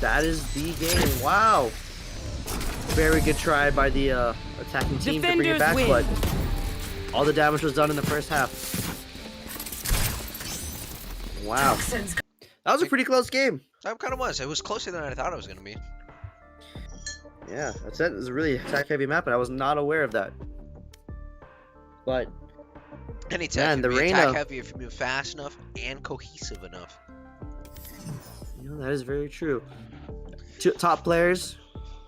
That is the game. Wow. Very good try by the attacking team to bring it Defenders back, win. but all the damage was done in the first half. Wow. Toxins That was a pretty close game. That kind of was. It was closer than I thought it was gonna be. Yeah, that's it. It was a really attack-heavy map, but I was not aware of that. But Any tech Man, can the be Reyna- attack heavy if you move fast enough and cohesive enough. that is very true. Two top players,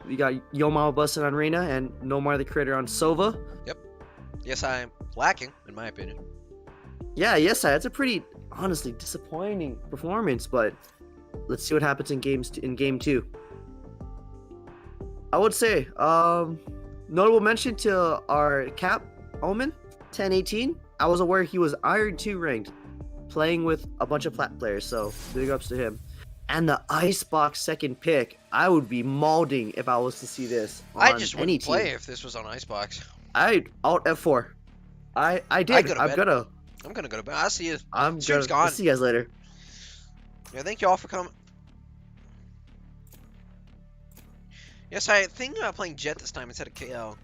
we got Yomao busted on Reyna and Nomar the Critter on Sova. Yes, I'm lacking, in my opinion. Yeah, yes, that's a pretty honestly disappointing performance, but let's see what happens in game 2. I would say notable mention to our cap Omen 1018. I was aware he was Iron 2 ranked, playing with a bunch of plat players, so big ups to him. And the Icebox second pick, I would be mauling if I was to see this on I just any wouldn't play team. if this was on Icebox. I'd alt F4. I did. go to I'm bed. gonna. I'm gonna go to bed. I'll see you. I'm Stream's gonna. gone. See you guys later. Yeah, thank you all for coming. Yes, I think about playing Jet this time instead of KO.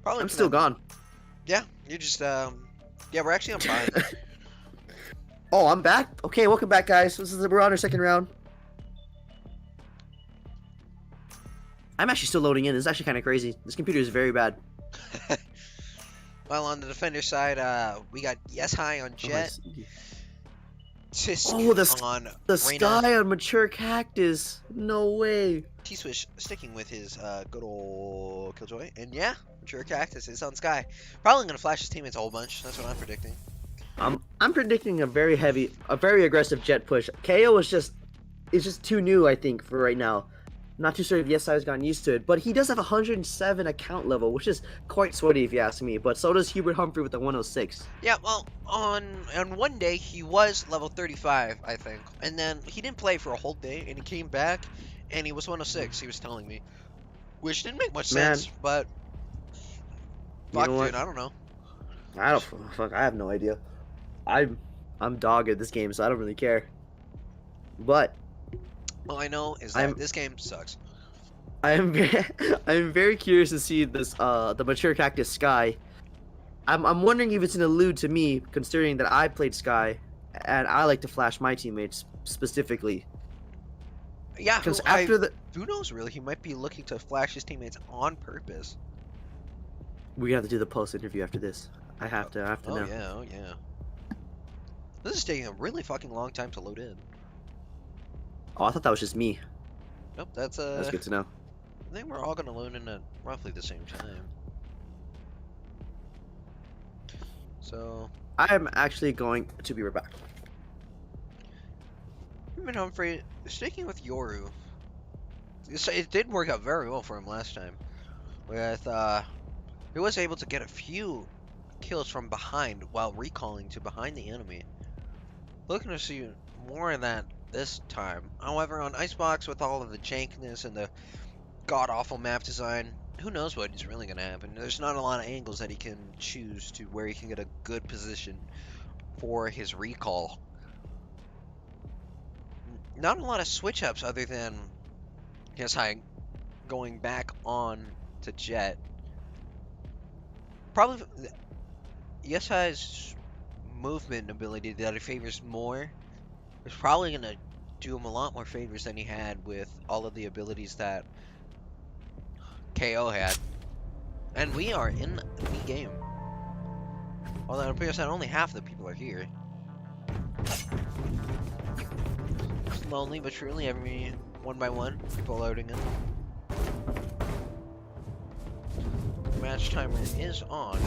Probably I'm for still them. gone. Yeah, you just yeah, we're actually on fine. Oh, I'm back. Okay, welcome back, guys. We're on our second round. I'm actually still loading in. This is actually kind of crazy. This computer is very bad. Well, on the defender side, we got Yes High on Jet, Tisk Oh, the on The Reyna, sky on Mature Cactus. No way. T-Swish sticking with his good old Killjoy, and yeah, Mature Cactus is on Sky. Probably gonna flash his teammates a whole bunch. That's what I'm predicting. I'm predicting a very aggressive Jet push. KO is just too new, I think, for right now. Not too sure if Yes I've gotten used to it, but he does have 107 account level, which is quite sweaty if you ask me. But so does Hubert Humphrey with the 106. Yeah, well, on one day he was level 35, I think, and then he didn't play for a whole day, and he came back, and he was 106. He was telling me, which didn't make much Man. sense, but You fuck, know what? dude, I don't know. I don't fuck. I have no idea. I'm dog at this game, so I don't really care. But All I know is that this game sucks. I'm very curious to see this the Mature Cactus Sky. I'm wondering if it's an allude to me, considering that I played Sky, and I like to flash my teammates specifically. Yeah, Because after who knows really? He might be looking to flash his teammates on purpose. we have to do the post interview after this. I have to Oh know. yeah, oh yeah. This is taking a really fucking long time to load in. Oh, I thought that was just me. Nope, that's That's good to know. I think we're all gonna load in at roughly the same time. So, I'm actually going to be right back. Ruben Humphrey, sticking with Yoru. It did work out very well for him last time. With He was able to get a few kills from behind while recalling to behind the enemy. Looking to see more of that this time. However, on Icebox, with all of the jankness and the god-awful map design, who knows what is really going to happen. There's not a lot of angles that he can choose to where he can get a good position for his recall. Not a lot of switch-ups other than Yesai going back on to Jet. Probably Yesai's movement ability that he favors more is probably going to do him a lot more favors than he had with all of the abilities that KO had. And we are in the game. Although it appears that only half the people are here. Slowly but surely, every one by one, people loading in. Match timer is on.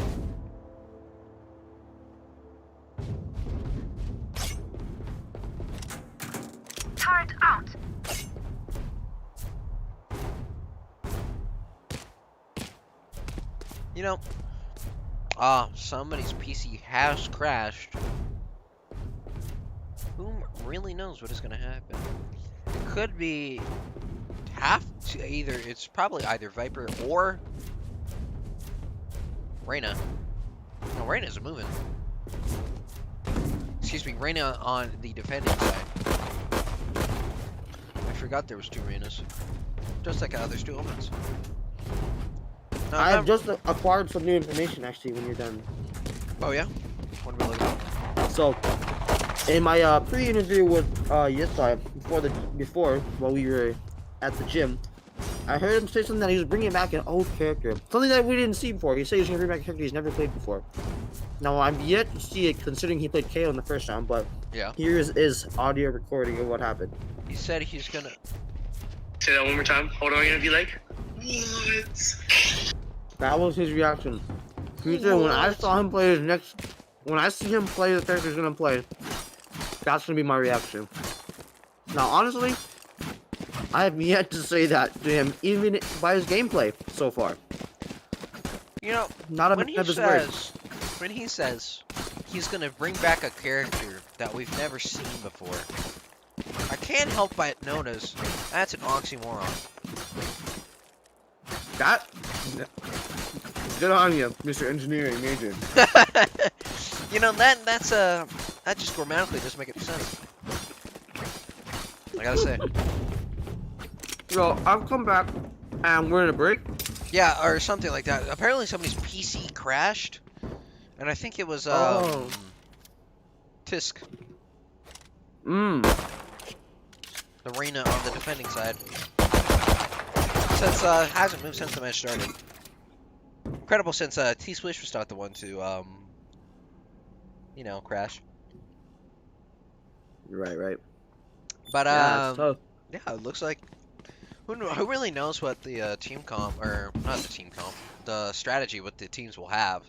Turret out. You know, somebody's PC has crashed. Who really knows what is going to happen? It could be it's probably either Viper or Reyna. No, Reyna's moving. Excuse me, Reyna on the defending side. I forgot there was two Reynas. Just like how there's two Omens. No, I have just acquired some new information actually when you're done. Oh yeah? What are we looking at? So, in my pre-interview with Yesai, before while we were at the gym, I heard him say something that he was bringing back an old character, something that we didn't see before. He said he was gonna bring back a character he's never played before. Now I'm yet to see it, considering he played KO in the first round, but Yeah. here is audio recording of what happened. He said he's gonna. Say that one more time. Hold on, gonna be like, what? That was his reaction. He said when I saw him play when I see him play the character he's gonna play, that's gonna be my reaction. Now honestly, I have yet to say that to him, even by his gameplay so far. You know, Not a when bit he of his word. says he's gonna bring back a character that we've never seen before, I can't help but notice that's an oxymoron. That good on you, Mr. Engineering Major. You know that just grammatically doesn't make any sense. I gotta say. So I've come back and we're in a break. Yeah, or something like that. Apparently somebody's PC crashed, and I think it was Tisk, the Reyna on the defending side. Since hasn't moved since the match started. Incredible, since T-Swish was not the one to you know, crash. Right. But Yeah, it's tough. yeah, it looks like who really knows what the team comp, or not the team comp, the strategy what the teams will have.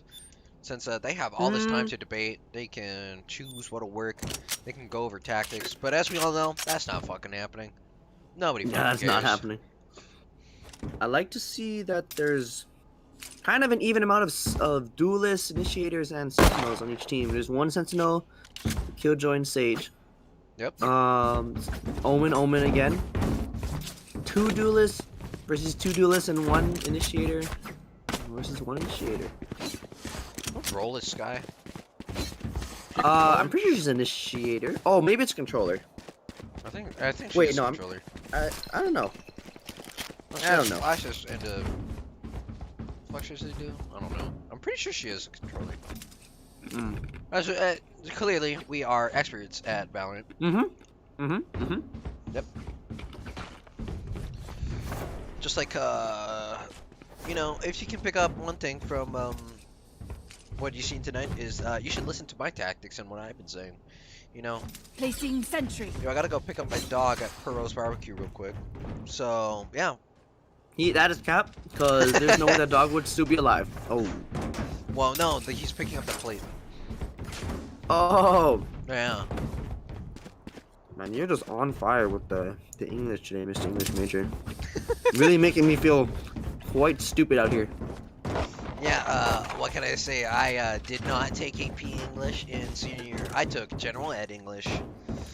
Since they have all this time to debate, they can choose what'll work. They can go over tactics. But as we all know, that's not fucking happening. Nobody fucking Yeah, that's not cares. happening. I like to see that there's kind of an even amount of duelists, initiators, and sentinels on each team. There's one sentinel, Killjoy, Sage. Yep. Omen again. Two duelists versus two duelists and one initiator versus one initiator. What role is Sky? I'm pretty sure she's an initiator. Oh, maybe it's a controller. I think she's Wait, a no, controller. I don't know. Well, I don't she know. has Flashes and flashes they do. I don't know. I'm pretty sure she is a controller. Clearly, we are experts at Valorant. Yep. Just like you know, if you can pick up one thing from what you've seen tonight is you should listen to my tactics and what I've been saying. You know, Placing sentry. I gotta go pick up my dog at Pearl's Barbecue real quick. So yeah. That is cap, because there's no way that dog would still be alive. Oh. Well, no, he's picking up the plate. Oh. Yeah. Man, you're just on fire with the English today, Mr. English Major. Really making me feel quite stupid out here. Yeah, what can I say? I did not take AP English in senior year. I took General Ed English.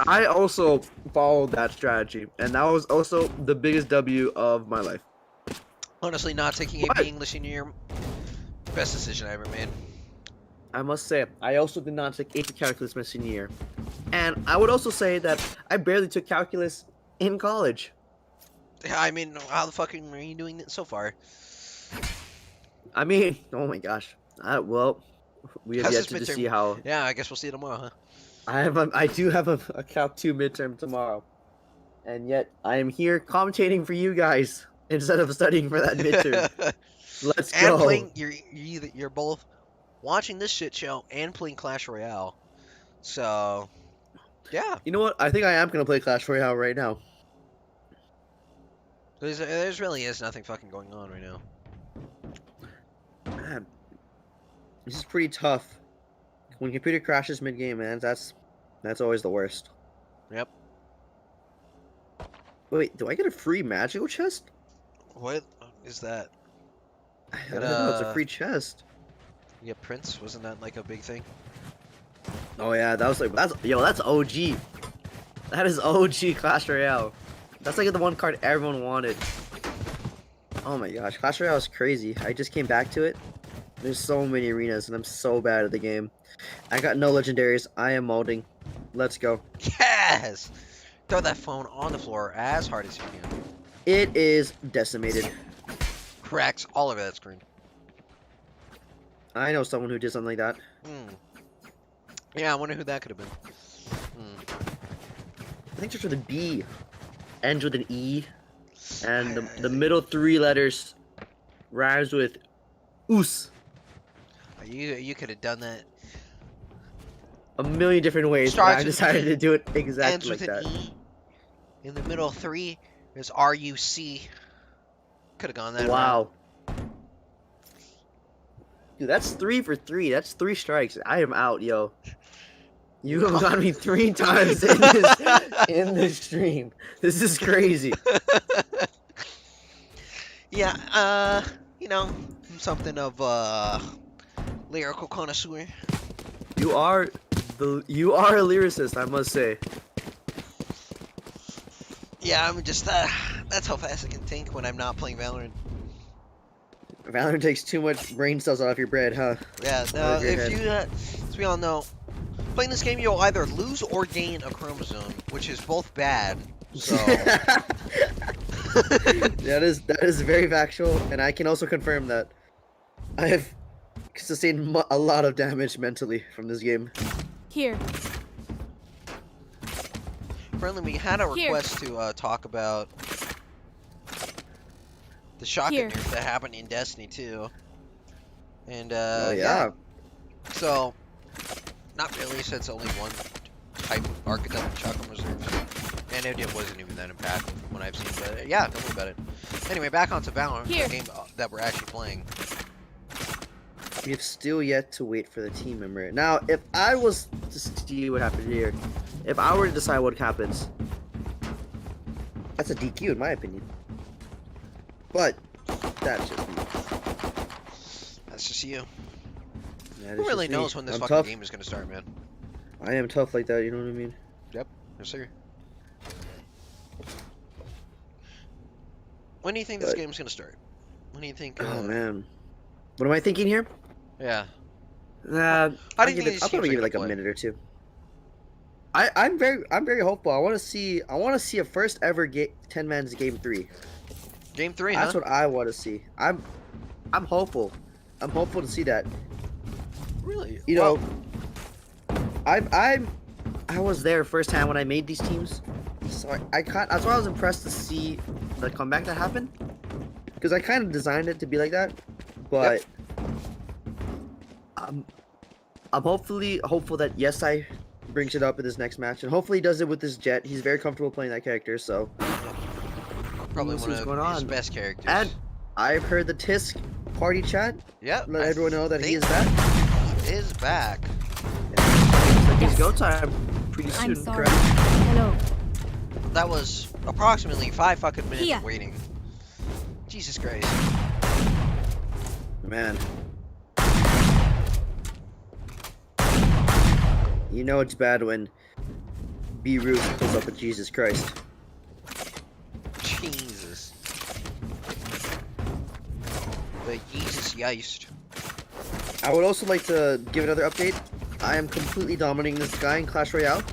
I also followed that strategy, and that was also the biggest W of my life. Honestly, not taking AP But English senior year, best decision I ever made. I must say, I also did not take AP Calculus my senior year. And I would also say that I barely took calculus in college. I mean, how the fuck are you doing it so far? I mean, oh my gosh. Well, we have How's yet this to just midterm? see how. Yeah, I guess we'll see it tomorrow, huh? I do have a Calc 2 midterm tomorrow. And yet, I am here commentating for you guys instead of studying for that midterm. Let's And go. playing, you're both watching this shit show and playing Clash Royale. So, yeah, You know what? I think I am going to play Clash Royale right now. there's really is nothing fucking going on right now. Man, this is pretty tough. When computer crashes mid-game, man, that's always the worst. Yep. Wait, do I get a free magical chest? What is that? I don't know, it's a uh, free chest. Yeah, Prince, wasn't that like a big thing? Oh yeah, that was like that's OG. That is OG Clash Royale. That's like the one card everyone wanted. Oh my gosh, Clash Royale is crazy. I just came back to it. There's so many arenas and I'm so bad at the game. I got no legendaries. I am molding. Let's go. Yes! Throw that phone on the floor as hard as you can. It is decimated. Cracks all over that screen. I know someone who did something like that. Hmm. Yeah, I wonder who that could have been. Hmm. I think it's with a B. Ends with an E. And the middle three letters rhymes with oos. You could have done that. A million different ways, but Starts I with decided E, to do it Ends exactly with like an that. E. In the middle 3 is RUC. Could have gone that route. Wow. Dude, that's 3 for 3. That's 3 strikes. I am out, yo. You have got me 3 times in this stream. This is crazy. Yeah, you know, I'm something of a lyrical connoisseur. You are a lyricist, I must say. Yeah, I'm just that's how fast I can think when I'm not playing Valorant. Valorant takes too much brain cells off your bread, huh? Yeah, Out no, of your if head. you, as we all know, playing this game you'll either lose or gain a chromosome, which is both bad. So that is very factual, and I can also confirm that I have sustained a lot of damage mentally from this game. Here. Friendly, we had a Here. request to talk about the shotgun Here. nerf that happened in Destiny 2. And Oh yeah. So, not really, since only one type of archetype of shotgun reserves. And it wasn't even that impactful from what I've seen, but yeah, don't worry about it. Anyway, back onto Valorant, the Here. game that we're actually playing. We have still yet to wait for the team member. Now, if I was to see what happened here, if I were to decide what happens, that's a DQ in my opinion. But that's just me. That's just you. That Who is really just me. knows when this I'm fucking tough. game is going to start, man? I am tough like that. You know what I mean? Yes, sir. When do you think this But- game's going to start? When do you think... Oh man, what am I thinking here? Yeah. Nah, How do you think these I'll probably teams give are it like gonna a play? minute or two. I'm very hopeful. I want to see a first ever 10 man's game 3. Game 3, That's huh? what I want to see. I'm hopeful. I'm hopeful to see that. Really? You know, I was there firsthand when I made these teams, so that's why I was impressed to see the comeback that happened, because I kind of designed it to be like that, but I'm hopeful that Yesai brings it up in this next match, and hopefully he does it with this Jet. He's very comfortable playing that character, so Probably Let's see one what's of going his on. best characters. and I've heard the Tisk party chat yeah, let I everyone know that he think is back. He is back. It's like Yes. his go time pretty I'm soon, sorry. correct? Hello. That was approximately 5 fucking minutes Here. of waiting. Jesus Christ. Man, You know it's bad when B. Ruth pulls up with Jesus Christ. Jesus. The Jesus Yeist. I would also like to give another update. I am completely dominating this guy in Clash Royale.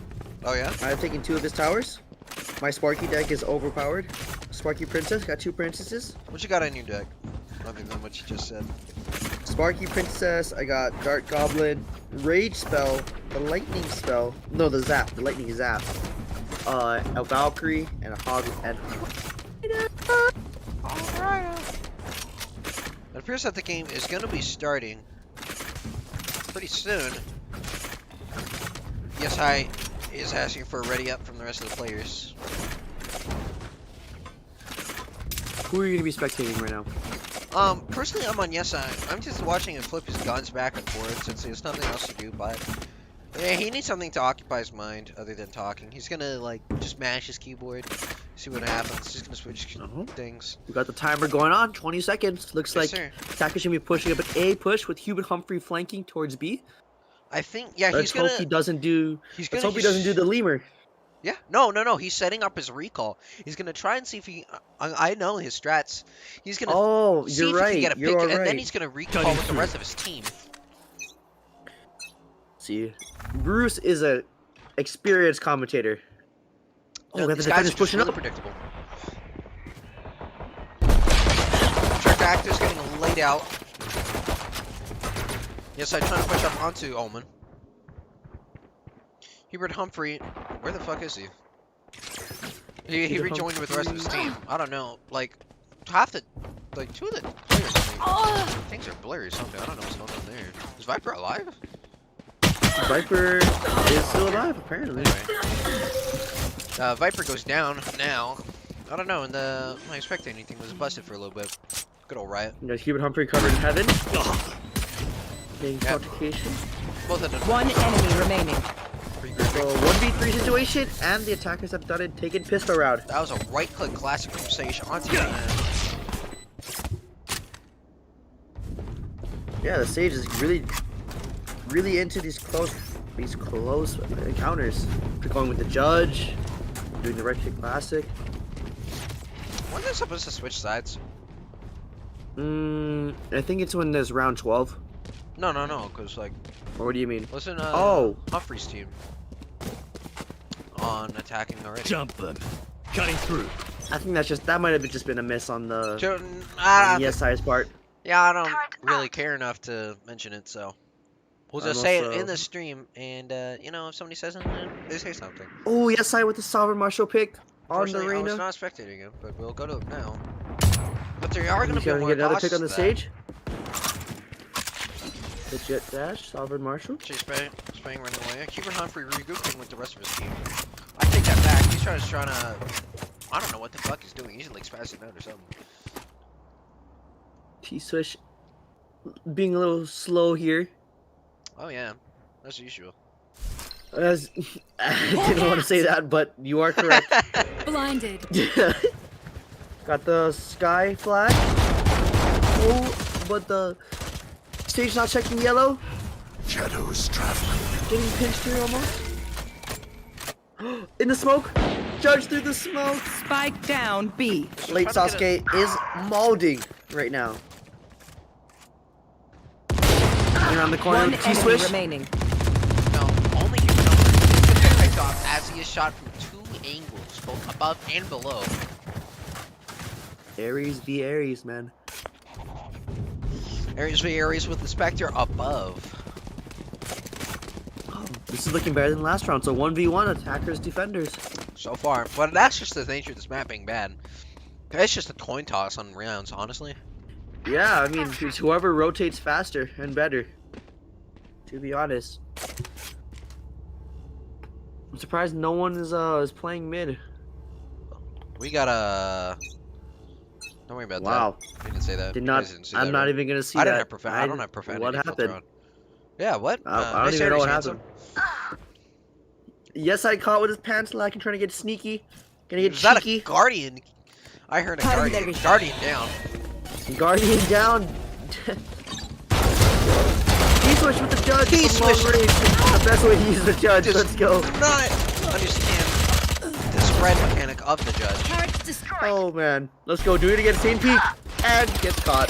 Oh yeah? I have taken 2 of his towers. My Sparky deck is overpowered. Sparky Princess, got 2 princesses. What you got on your deck? Other than what you just said. Sparky Princess, I got Dark Goblin, Rage Spell, the Lightning Spell. No, the Zap, the Lightning Zap. A Valkyrie, and a Hog, and Alright. It appears that the game is gonna be starting pretty soon. Yes, Hi is asking for a ready up from the rest of the players. Who are you going to be spectating right now? Personally, I'm on Yes Hi. I'm just watching him flip his guns back and forth since there's nothing else to do, but yeah, he needs something to occupy his mind other than talking. He's gonna, like, just mash his keyboard, see what happens. He's gonna switch things. We got the timer going on, 20 seconds. Looks Yes, like sir. Attacker's going to be pushing up an A push with Hubert Humphrey flanking towards B. I think, yeah, Let's hope he doesn't do. He's Let's gonna, hope he doesn't do the lemur. Yeah, no. He's setting up his recall. He's gonna try and see if he. I know his strats. He's gonna Oh, see you're if he right. can get a pick, You're and right. then he's gonna recall with the rest of his team. See, Bruce is a experienced commentator. Oh, we got the These guys defenders are pushing really up. predictable. Trick actor's getting laid out. Yes, I'm trying to push up onto Omen. Hubert Humphrey, where the fuck is he? He Hubert rejoined with the rest of his Humphrey. team. I don't know, like, half the, like, 2 of the players, things are blurry or something. I don't know what's going on there. Is Viper alive? Viper is still alive, apparently. Anyway. Viper goes down now. I don't know, and my spectating thing was busted for a little bit. Good old Riot. You got Hubert Humphrey covered in heaven. Getting Yep. altercation. Both of them. One enemy remaining. So 1v3 situation, and the attackers have done it, taken pistol round. That was a right-click classic from Sage onto the man. Yeah, the Sage is really into these close encounters. Going with the judge, doing the right click classic. When are they supposed to switch sides? I think it's when there's round 12. No, because, like, Or what do you mean? wasn't Oh. Humphrey's team on attacking already? Jump them. Cutting through. I think that might have just been a miss on the Ah, yes size part. yeah, I don't really care enough to mention it, so we'll just I'm say it also- in the stream, and you know, if somebody says something, they say something. Oh, yes side with the Sovereign Marshal pick on the Unfortunately, I was arena. not spectating it, but we'll go to it now. But there are going to He's be gonna more get another bosses pick on the that- stage. The Jet Dash, Sovereign Marshal. Chase Spain running away. Hubert Humphrey regrouping with the rest of his team. I take that back. He's trying to. I don't know what the fuck he's doing. He's like spazzing out or something. T-Swish being a little slow here. Oh yeah, as usual. As I didn't want to say that, but you are correct. Blinded. Got the sky flag. Oh, but the stage not checking yellow. Shadows traveling. Getting pinched here almost. In the smoke. Judge through the smoke. Spike down B. Late Sasuke is molding right now. Around the corner One with enemy T-Swish. remaining. No, only Hubert Humphrey gets the picked off as he is shot from 2 angles, both above and below. Aries v Aries, man. Ares v Ares with the Spectre above. Oh, this is looking better than last round. So 1v1 attackers, defenders. So far, but that's just the nature of this map being bad. It's just a coin toss on rounds, honestly. Yeah, I mean, it's whoever rotates faster and better. To be honest, I'm surprised no one is playing mid. We got a. Don't worry about Wow. that. We didn't say that. Did You not. guys didn't see I'm that, not right? even gonna see I that. didn't have I don't have profanity. What filter happened? on. Yeah, what? I don't Nice even know what Aries, happened. handsome. Yes, I caught with his pants lacking, trying to get sneaky. Gonna get Is that cheeky. a Guardian? I heard a Time Guardian. to- Guardian down. Guardian down. T-switch with the judge. T-switch. From long range. The best way to use the judge. Just Let's go. do not understand the spread mechanic of the judge. Turret destroyed. Oh man. Let's go. Do it again. Same peak. And gets caught.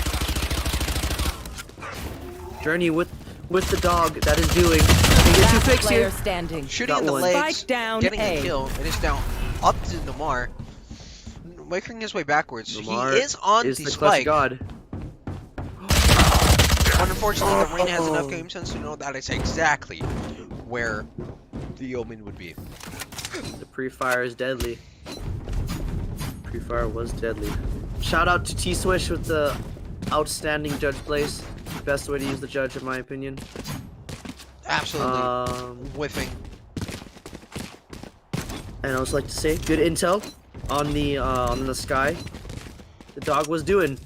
Journey with the dog. That is doing. Can get two Last picks player here. standing. Shooting Got in the one. legs, Spike down getting A. a kill. It is down up to Namar. Making his way backwards. Lamar he is on is the the clutch spike. god. But unfortunately, the Rain has enough Oh. game sense to know that it's exactly where the Omen would be. The pre-fire is deadly. Pre-fire was deadly. Shout out to T-Swish with the outstanding judge place. Best way to use the judge, in my opinion. Absolutely whiffing. And I also like to say, good intel on the sky. The dog was doing.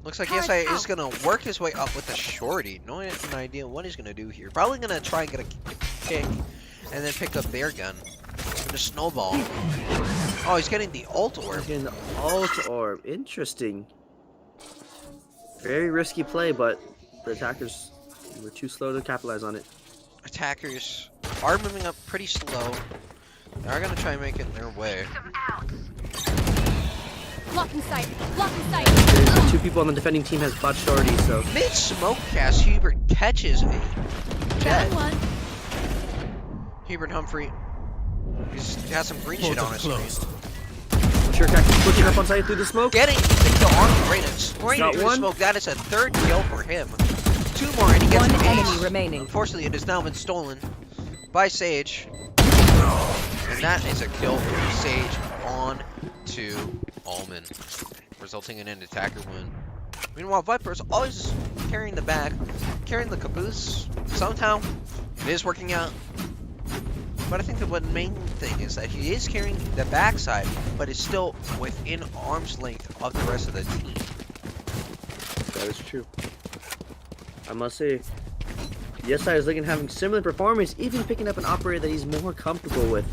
Looks like Yesai is gonna work his way up with a shorty. No idea what he's gonna do here. Probably gonna try and get a kick and then pick up their gun. With a snowball. Oh, he's getting the ult orb. Getting the ult orb. Interesting. Very risky play, but the attackers were too slow to capitalize on it. Attackers are moving up pretty slow. They are gonna try and make it their way. Blocking sight. Blocking sight. There's two people on the defending team has bot shorty, so Mid smoke cast, Hubert catches a jet. Down one. Hubert Humphrey he has some green shit on Portal his screen. closed. sure Cactus pushing up on site through the smoke. Getting the kill on the Raiden, spraying Got through the one. smoke. That is a third kill for him. Two more and he gets One an enemy ace. remaining. Unfortunately, it has now been stolen by Sage. And that is a kill for Sage on to Almond, resulting in an attacker win. Meanwhile, Viper's always carrying the bag, carrying the caboose. Somehow, it is working out. But I think the one main thing is that he is carrying the backside, but is still within arm's length of the rest of the team. That is true. I must say, Yesai is looking having similar performance, even picking up an operator that he's more comfortable with.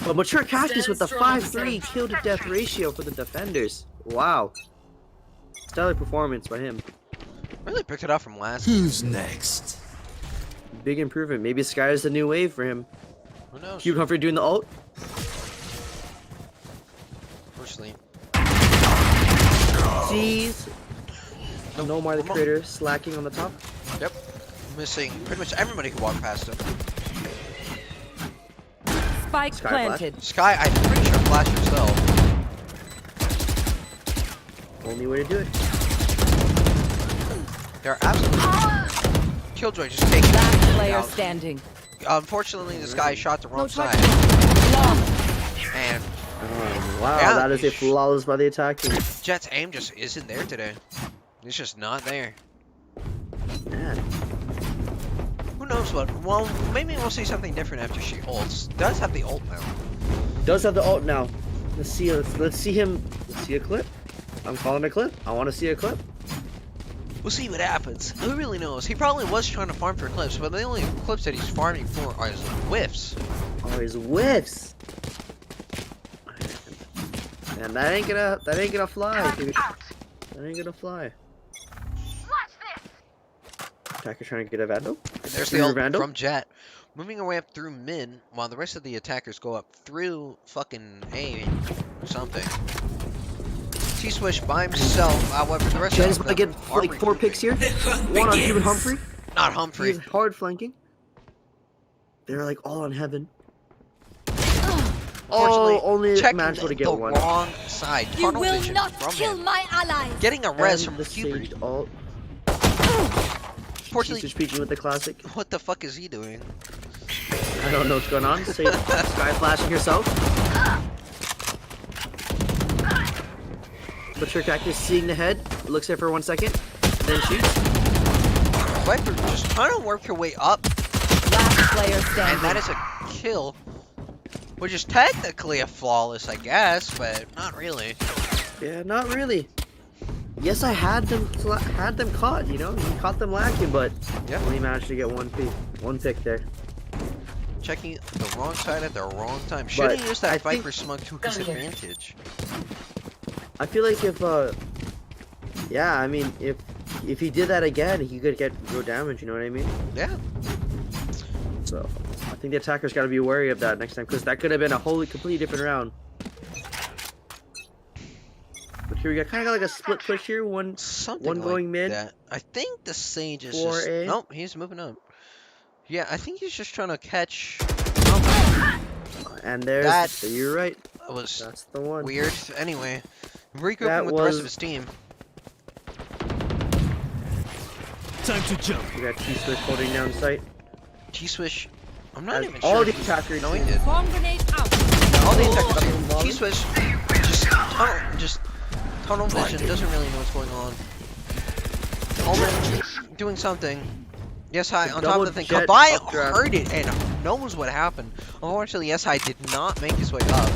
But Mature Cactus with the 5-3 kill to death ratio for the defenders. Wow. Stellar performance by him. Really picked it up from last. Who's next? Big improvement. Maybe Sky is the new wave for him. Who knows? Hugh Humphrey doing the ult. Unfortunately. Jeez. No more the creator slacking on the top. Yep. Missing pretty much everybody who walked past him. Spike Sky planted. Sky, I'm pretty sure flashed herself. Only way to do it. They're absolutely Killjoy just taking Last player out. standing. Unfortunately, this guy shot the wrong side. And Wow, Yeah. that is a flawless by the attacker. Jet's aim just isn't there today. It's just not there. Man. Who knows what? Well, maybe we'll see something different after she ults. Does have the ult now. Does have the ult now. Let's see him. Let's see a clip. I'm calling a clip. I want to see a clip. We'll see what happens. Who really knows? He probably was trying to farm for clips, but the only clips that he's farming for are his whiffs. Oh, his whiffs. Man, that ain't gonna fly, dude. That ain't gonna fly. Attacker trying to get a Vandal. And there's Through the ult Vandal? from Jet. Moving away up through mid, while the rest of the attackers go up through fucking A or something. T-Swish by himself, however, the rest Jen's of gonna them get are like 4 picks here. One on Human Humphrey. Not Humphrey. He's hard flanking. They're like all on heaven. Unfortunately, Oh, only checking Mancho to get the one. wrong side. You Tunnel will vision not from kill him. my allies. Getting a res And from the Hubert. Sage ult. Unfortunately, Teacher's preaching with the classic. what the fuck is he doing? I don't know what's going on. Sage, Sky flashing herself. Butcher Cactus seeing the head. Looks at her for 1 second. Then shoots. Viper just trying to work her way up, Last player and standing. that is a kill. Which is technically a flawless, I guess, but not really. Yeah, not really. Yes, I had them caught. You know, he caught them lacking, but Yep. only managed to get one pick there. Checking the wrong side at the wrong time. Should have used that I think- Viper smoke to his advantage. I feel like if yeah, I mean if if he did that again, he could get real damage. You know what I mean? Yeah. So I think the attacker's got to be wary of that next time, because that could have been a completely different round. But here we got kind of like a split push here. Something One like going mid. that. I think the Sage is For just... a- Nope, he's moving up. Yeah, I think he's just trying to catch... And there's. That- You're right. That was That's the one. weird. Anyway, regrouping That with the rest was- of his team. Time to jump. We got T-Switch holding down sight. T-Swish... I'm not As even all sure. the attackers. No, he did. Bomb grenade out. All the Oh, attackers oh, did. T-Swish just tunnel vision, doesn't really know what's going on. Omen doing something. Yes, High on top of the thing. Double jet Kabai updraft. heard it and knows what happened. Unfortunately, Yes, High did not make his way up.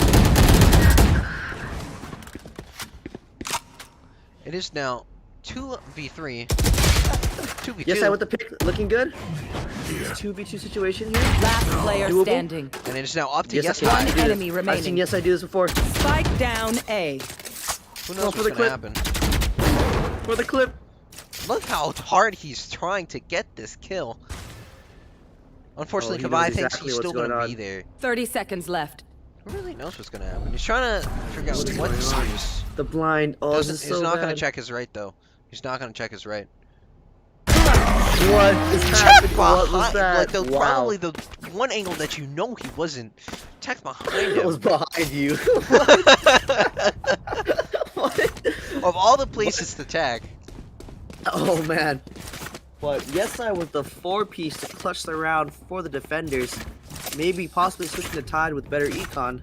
It is now 2v3. 2v2. Yes, I with the pick. Looking good. It's 2v2 situation here. Last player Doable? standing. And it is now up to Yes, Yes, I High. can do this. enemy I've remaining. seen Yes, I do this before. Spike down A. Who Go knows for what's the gonna clip. happen? For the clip. Look how hard he's trying to get this kill. Unfortunately, he knows Kabai thinks exactly he's what's still gonna going be on. there. 30 seconds left. Who really knows what's gonna happen? He's trying to figure out What's what going to on? use. The blind. Oh, this is He's so not gonna bad. check his right though. He's not gonna check his right. What is Check happening? What was behind, that? like the Wow. probably the one angle that you know he wasn't. Check behind It was him. behind you. What? Of all the places to tag, Oh man. But yes, I was the 4-piece to clutch the round for the defenders. Maybe possibly switching the tide with better econ.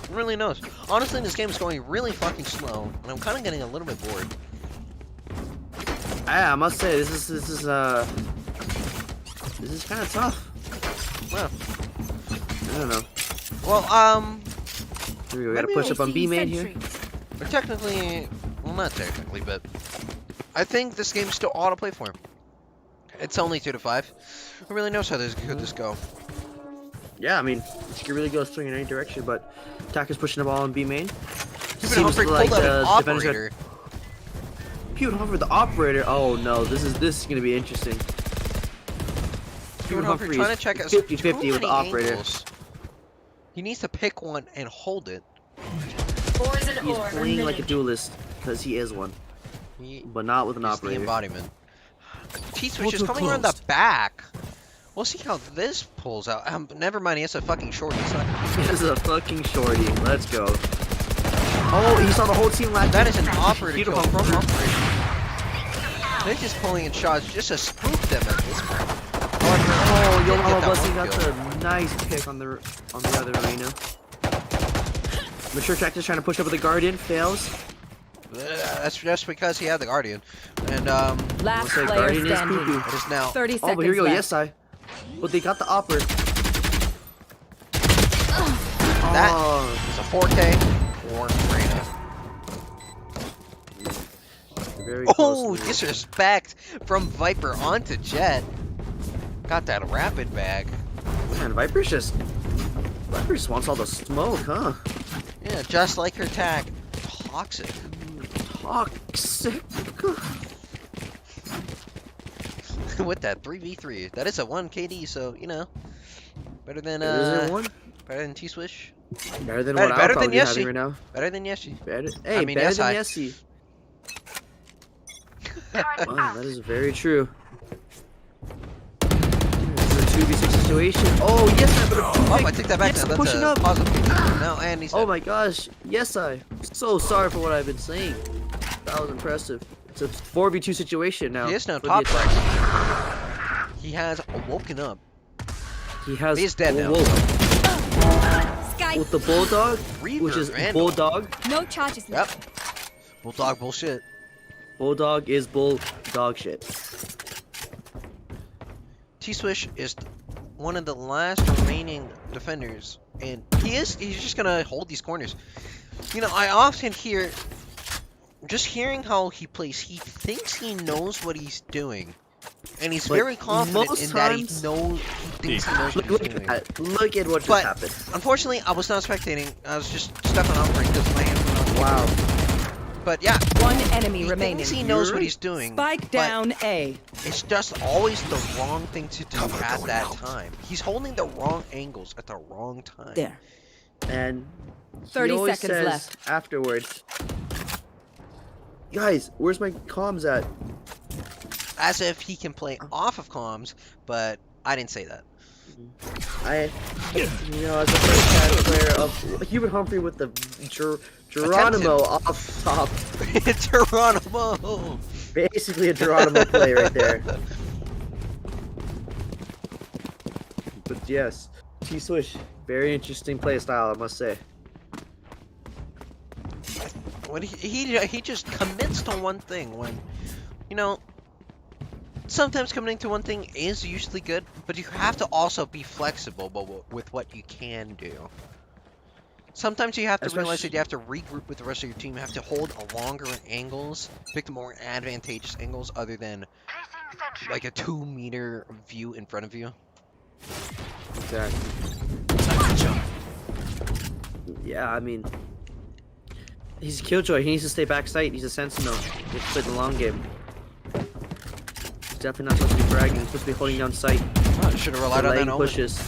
who really knows? Honestly, this game is going really fucking slow, and I'm kind of getting a little bit bored. I must say this is kind of tough. Well, I don't know. well, Here we go. We gotta push up on B main here. but technically, well, not technically, but I think this game still ought to play for him. It's only 2-5. Who really knows how this could this go? Yeah, I mean, it could really go swing in any direction, but Attacker's pushing the ball on B main. Even Humphrey pulled out an operator. Pewter Humphrey, the operator. Oh no, this is gonna be interesting. Humphrey Humphrey trying is to check us 50-50 with the operator. He needs to pick one and hold it. He's playing like a duelist because he is one, He, but not with an he's the operator. embodiment. T-Switch is Ultra coming around the closed. back. We'll see how this pulls out. Never mind, he has a fucking short. He's not. This is a fucking shorty. Let's go. Oh, he saw the whole team last. That is an operator kill Beautiful. from operator. They're just pulling in shots just to spook them at this point. Oh, Yo Did get Mama that Blessing one got kill. the nice pick on the other arena. Mature Cactus trying to push up with the Guardian, fails. That's just because he had the Guardian. And, Last Looks like player Guardian is standing. poo-poo. it is now 30 Oh, seconds but here we go, left. yes, I. But they got the operator. That Oh, is a 4K for Reina. very Oh, close. disrespect from Viper onto Jet. Got that rapid bag. Man, Viper just wants all the smoke, huh? Yeah, just like her tag. Toxic. Toxic. With that 3v3. That is a 1 KD, so, you know. Better than, Is there one? better than T-Swish. Better than Better- what better I'll than probably be Yeshi. having right now. Better than Yeshi. Better, hey, mean, better yes, than I- Yessie. Wow, that is very true. It's a 2v6 situation. Oh, yes, I better Oh, I take that back Yes, now. That's pushing a up. positive. No, and he's Oh dead. my gosh, yes, I. So sorry for what I've been saying. That was impressive. It's a 4v2 situation now. He is now for the top attack. right. He has woken up. He has. He's dead now. Whoa. Sky. With the Bulldog, Reaver, which is Vandal. Bulldog. No charges Yep. left. Bulldog bullshit. Bulldog is Bulldog shit. T-Swish is one of the last remaining defenders, and he's just gonna hold these corners. You know, I often hear, just hearing how he plays, he thinks he knows what he's doing. And he's But very confident most in that he times- knows, he thinks he knows what Look he's at doing. that. Look at what just But- happened. Unfortunately, I was not spectating. I was just stepping off right because my hands were not. Wow. But yeah, One enemy he remaining. thinks he knows what he's doing. Spike but down A. It's just always the wrong thing to do Cover at going that out. time. He's holding the wrong angles at the wrong time. There. And 30 he always seconds says left. afterwards, guys, where's my comms at? As if he can play off of comms, but I didn't say that. As a first-time player of Hubert Humphrey with the Geronimo off top. Geronimo! Basically a Geronimo play right there. But yes, T-Swish, very interesting play style, I must say. When he just commits to one thing when, sometimes committing to one thing is usually good, but you have to also be flexible with what you can do. Sometimes you have to realize that you have to regroup with the rest of your team, you have to hold longer angles, pick the more advantageous angles other than like a 2-meter view in front of you. Exactly. Time to jump. Yeah, I mean, he's a killjoy. He needs to stay backside. He's a sentinel. He has to play the long game. He's definitely not supposed to be bragging. He's supposed to be holding down sight. Should have relied on that Delaying omen. pushes.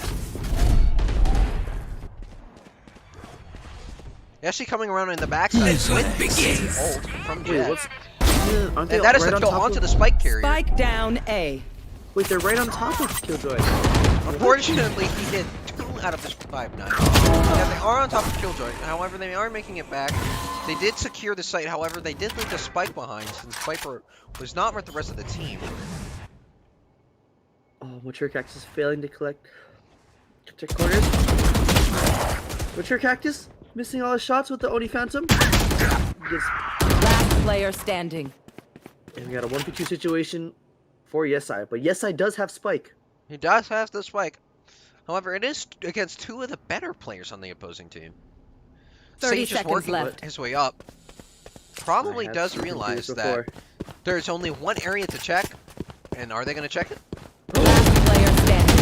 Actually coming around in the backside with begins. the ult from Wait, Jet. what's? Aren't they And that is right the on kill top onto of- the spike carrier. Spike down A. Wait, they're right on top of Killjoy. Unfortunately, he did 2 out of his 5 knives. Yeah, they are on top of Killjoy. However, they are making it back. They did secure the site. However, they did leave the spike behind since Viper was not with the rest of the team. Oh, Mature Cactus is failing to collect corners. Mature Cactus missing all his shots with the Oni Phantom. Gets, Last player standing. and we got a 1v2 situation for Yesai, but Yesai does have Spike. He does have the spike. However, it is against 2 of the better players on the opposing team. 30 Sage is seconds working left. his way up. Probably I have does seen him do realize this that before. there's only one area to check. And are they going to check it? Last player standing.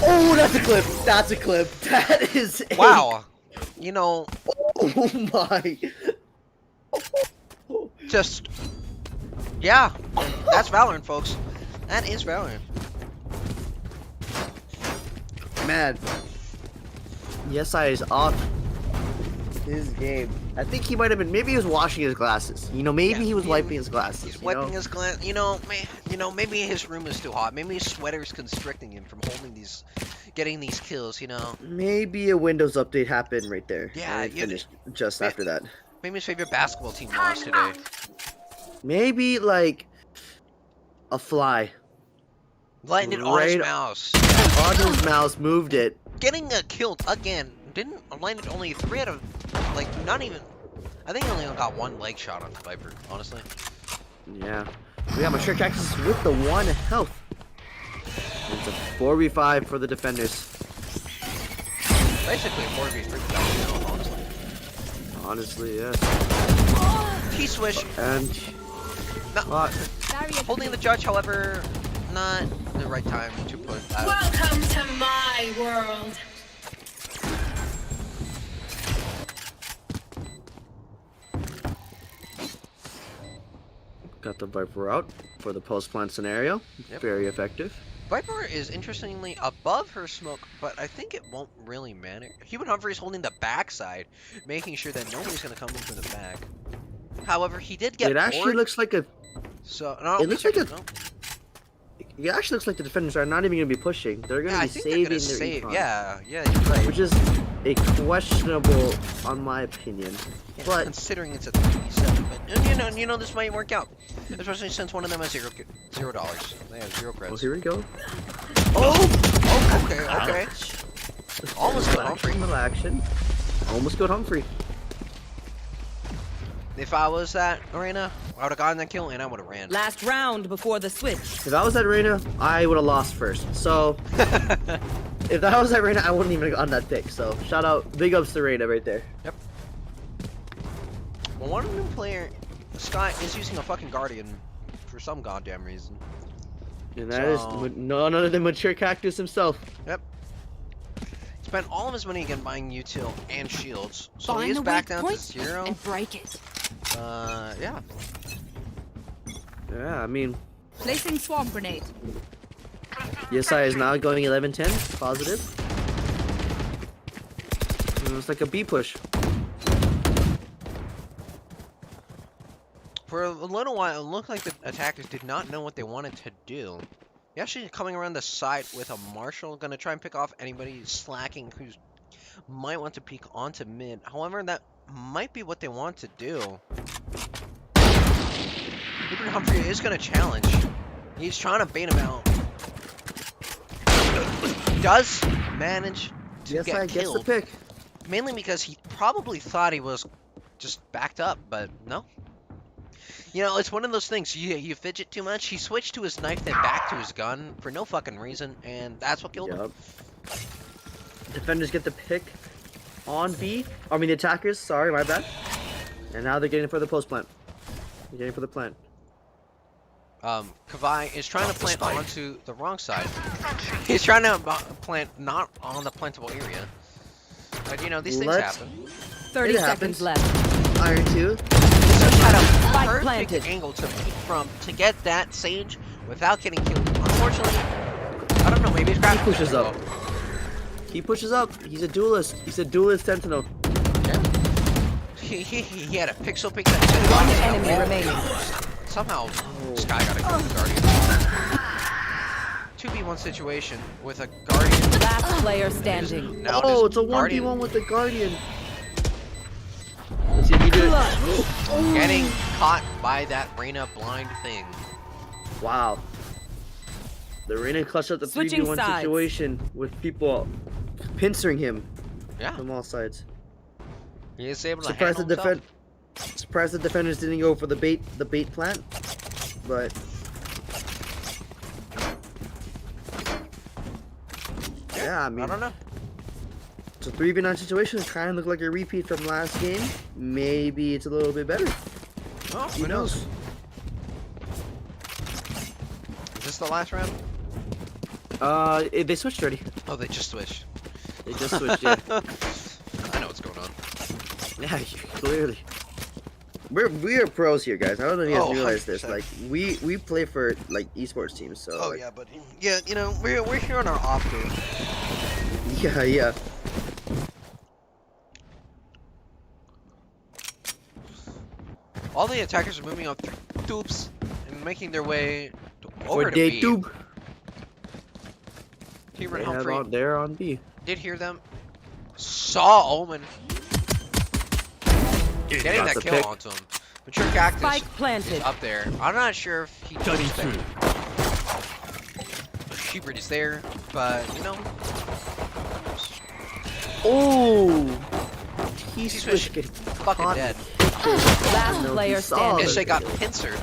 Oh, that's a clip. That's a clip. That is a... Wow. Oh my. Just... Yeah. That's Valorant, folks. That is Valorant. Man. Yesai is off his game. I think he might have been. Maybe he was washing his glasses. Maybe Yeah, he was he- wiping his glasses. He's wiping his glass. Maybe his room is too hot. Maybe his sweater is constricting him from getting these kills. Maybe a Windows update happened right there. Yeah, and it you- finished just after that. Maybe his favorite basketball team lost today. Maybe like a fly Lighting it on his Right- mouse. on his mouse moved it. Getting a kill again. Didn't land it only 3 out of, not even. I think he only got 1 leg shot on Viper, honestly. Yeah. We got Mature Cactus with the 1 health. It's a 4v5 for the defenders. Basically, a 4v3 now, honestly. Honestly, yeah. T-Swish. And No, Barrier holding the judge, however, not the right time to put that. Welcome to my world. got the Viper out for the post-plant scenario. Yep. Very effective. Viper is interestingly above her smoke, but I think it won't really matter. Human Humphrey is holding the backside, making sure that nobody's going to come in from the back. However, he did get It actually bored, looks like a. so no, it looks like no. It actually looks like the defenders are not even going to be pushing. They're going Yeah, to I be think they're saving gonna their save. econ. Yeah, you're right. Which is a questionable, on my opinion. Yeah, But considering it's a 3v7, but this might work out, especially since one of them has $0. They have 0 oh, credits. here we go. Oh, okay. Ouch. Almost got Humphrey. Little action. Almost got Humphrey. If I was that arena, I would have gotten that kill and I would have ran. Last round before the switch. If I was at Arena, I would have lost first. So, if that was at Arena, I wouldn't even have gotten that pick. So, shout out, big ups to Arena right there. Well, one new player, Sky, is using a fucking Guardian for some goddamn reason. And that is So- none other than Mature Cactus himself. Spent all of his money again buying util and shields, so he Find is the back weak down to point 0. and break it. Yeah. Yeah, I mean, Placing swarm grenade. Yesai is now going 11-10, positive. It's like a B push. For a little while, it looked like the attackers did not know what they wanted to do. They're actually coming around the side with a Marshall, gonna try and pick off anybody slacking who might want to peek onto mid. However, that might be what they want to do. Hubert Humphrey is gonna challenge. He's trying to bait him out. He does manage to Yesai get gets the killed. pick. Mainly because he probably thought he was just backed up, but no. You know, it's one of those things, you fidget too much. He switched to his knife, then back to his gun for no fucking reason, and that's what killed him. Yup. Defenders get the pick on B. I mean, the attackers, sorry, my bad. And now they're getting for the post plant. They're getting for the plant. Kavai is trying to plant onto the wrong side. He's trying to plant not on the plantable area. But, you know, these things happen. 30 It seconds happens. left. Iron 2. Just had a Spike perfect planted. angle to peek from to get that Sage without getting killed. Unfortunately, I don't know, maybe his graphics pushes are up. He pushes up. He's a duelist. He's a duelist sentinel. He had a pixel pick that One said enemy remaining. somehow this guy got a kill with Guardian. 2v1 situation with a Guardian. Last player standing. Now Oh, this it's a 1v1 Guardian with the Guardian. Let's see if he did it. getting caught by that Reyna blind thing. Wow. The Reyna clutched up the Switching 3v1 sides. situation with people pincering him Yeah, from all sides. he is able to Surprised handle the himself. Surprised the defenders didn't go for the bait plant. But yeah, I mean, I don't know. it's a 3v9 situation. Kind of looked like a repeat from last game. Maybe it's a little bit better. Oh, Who knows? Is this the last round? They switched already. Oh, they just switched. They just switched. Yeah, I know what's going on. yeah, clearly. We are pros here, guys. I don't know if you guys Oh, realize this. 100%. Like we play for like esports teams. So. Oh like, yeah, but yeah, you know we're here on our off day. Yeah, yeah. All the attackers are moving up through tubes and making their way over For to day B. tube. Hubert Humphrey They're on B. did hear them. Saw Omen getting Got that the kill pick. onto him. Mature Cactus Spike is planted. up there. I'm not sure if he Cutting pushed there. through. Hubert is there, but you know. Oh, he's He's switched. fucking caught. dead. Last No, he player saw standing. Yes, it. they got pincered.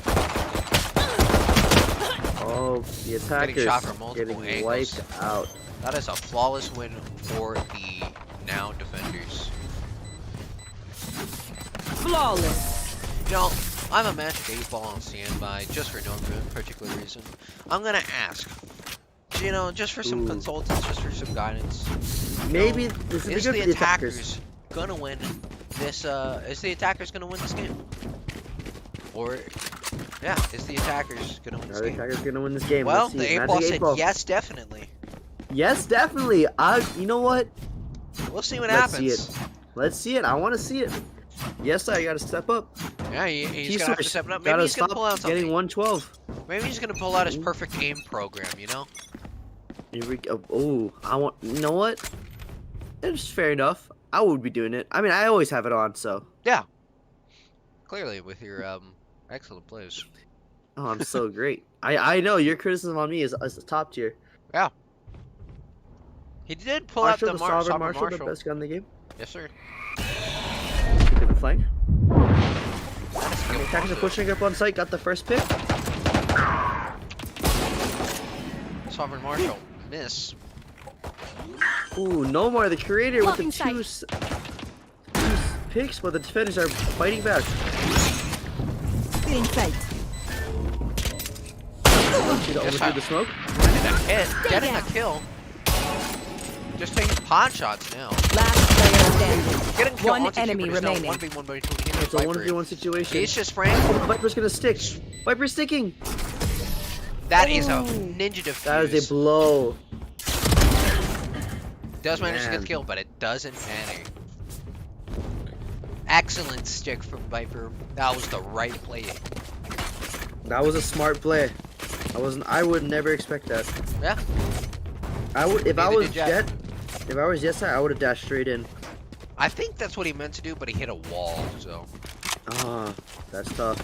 Oh, the attackers shot from multiple getting angles. wiped out. That is a flawless win for the now defenders. Flawless. You know, I'm a Magic 8 Ball on standby just for no particular reason. I'm gonna ask, you know, just for some Ooh. consultants, just for some guidance. Maybe this Is is good the for the attackers. attackers gonna win this? Is the attackers gonna win this game? Or, yeah, is the attackers gonna win this Are the game? attackers gonna win this game? Well, Let's see. the 8 Magic Ball 8 said Ball. yes, definitely. Yes, definitely. You know what? We'll see what Let's happens. see it. Let's see it. I want to see it. Yes, I gotta step up. Yeah, he's He's gonna have to step it up. Maybe Gotta he's gonna stop pull out something. getting 112. Maybe he's gonna pull out his perfect aim program, you know? Here we go. Oh, I want. You know what? It's fair enough. I would be doing it. I mean, I always have it on, so. Yeah. Clearly, with your excellent plays. Oh, I'm so great. I know your criticism on me is top tier. Yeah. He did pull out Marshall, the Sovereign Sovereign Marshall, Marshall. the best gun in the game. Yes, sir. Pick up the flank. That's a The good attackers are one. pushing up on site. Got the first pick. Sovereign Marshall. Miss. Ooh, no more. The creator with Blocking the two picks, but the defenders are fighting back. In sight. See the Yes, overthrew the smoke. Getting a hit. Getting a kill. Just taking pot shots now. Last player standing. Getting kill One onto enemy Hubert is now remaining. 1v1 between him It's a 1v1 situation. He's just spraying. Oh, the Viper's gonna stick. Viper's sticking. That is a ninja defuse. That is a blow. Does manage to get the Man. kill, but it doesn't matter. Excellent stick from Viper. That was the right play. That was a smart play. I would never expect that. Yeah. I would if I Neither was did Jet. Jet. If I was Jet side, I would have dashed straight in. I think that's what he meant to do, but he hit a wall, so. Ah, that's tough.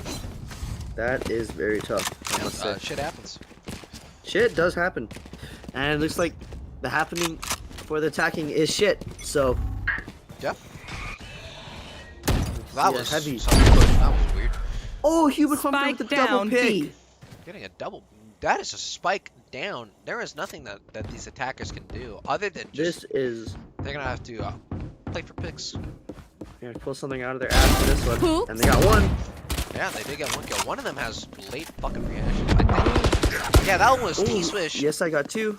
That is very tough. I must say. Shit happens. Shit does happen, and it looks like the happening for the attacking is shit. So Yeah. That yeah, was heavy. That was weird. Oh, Human Humphrey Spike with the double down pick. B. Getting a double. That is a spike down. There is nothing that these attackers can do other than just. This is. They're gonna have to play for picks. Gonna pull something out of their ass for this one, Who? and they got one. Yeah, they did get one kill. One of them has late fucking reaction. I think. Yeah, that one was Ooh, T-Swish. Yes, I got two.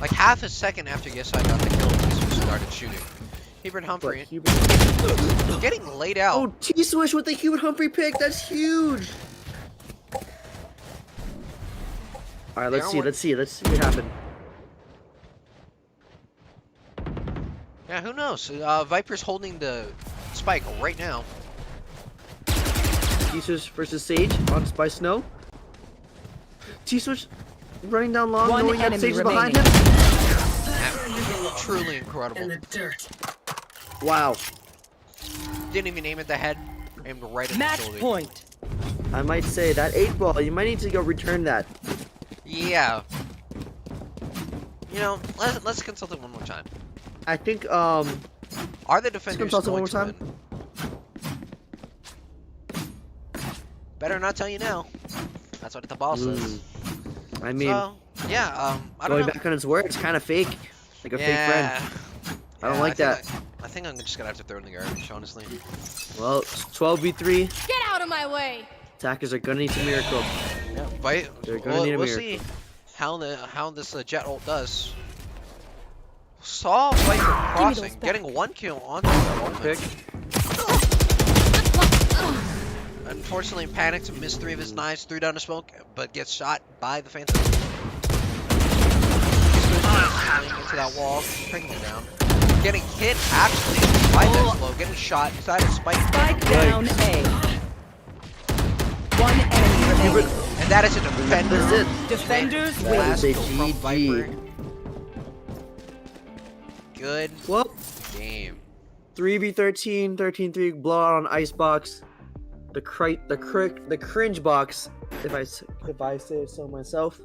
Like half a second after Yes I got the kill, T-Swish started shooting. Hubert But Humphrey Hubert. getting laid out. Oh, T-Swish with the Human Humphrey pick. That's huge. All right, let's Down see. one. Let's see. Let's see what happened. Yeah, who knows? Viper's holding the spike right now. T-Swish versus Sage on by Snow. T-Switch running down long, One knowing that enemy Sage is behind remaining. him. Truly incredible. In the dirt. Wow. Didn't even aim at the head. Aimed right at the Match shoulder. point. I might say that 8-ball. You might need to go return that. Yeah. You know, let's consult it one more time. I think Are the defenders consult it going one to more win? Better not tell you now. That's what the boss says. I mean, So, yeah, I don't going know. back on his word, it's kind of fake, like a fake Yeah. friend. I don't Yeah, like think that. I think I'm just gonna have to throw it in the garbage, honestly. Well, 12v3. Get out of my way. Attackers are gonna need some miracle. Yeah, but They're gonna need a we'll miracle. see how this Jet ult does. Saw Viper crossing, getting one kill on the Pick. Unfortunately, panicked, missed 3 of his knives, threw down the smoke, but gets shot by the Phantom. Into that wall, breaking it down. Getting hit actually by that slow, getting shot inside a spike. Spike down A. One enemy remaining. And that is a defender. That's it. Defenders That win. Last is a kill from GG. Viper. Good Well, game. 3v13, 13-3 blowout on Icebox. The cringe box, if I say so myself.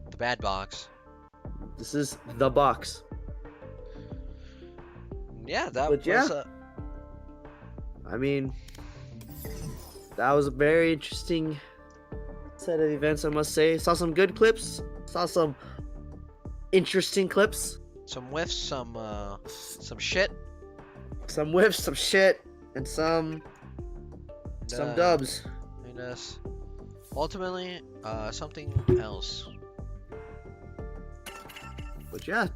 The bad box. This is the box. Yeah, that But was yeah. I mean, that was a very interesting set of events, I must say. Saw some good clips. Saw some interesting clips. some whiffs, some shit. Some whiffs, some shit, and some dubs. And ultimately, something else. But yeah,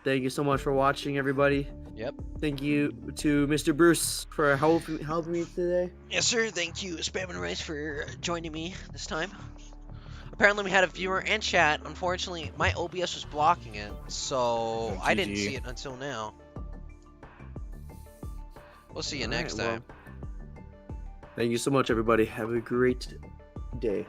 thank you so much for watching, everybody. Yep. Thank you to Mr. Bruce for helping me today. Yes, sir. Thank you, Spam and Rice, for joining me this time. Apparently, we had a viewer and chat. Unfortunately, my OBS was blocking it, so I didn't see it until now. We'll see you next time. Thank you so much, everybody. Have a great day.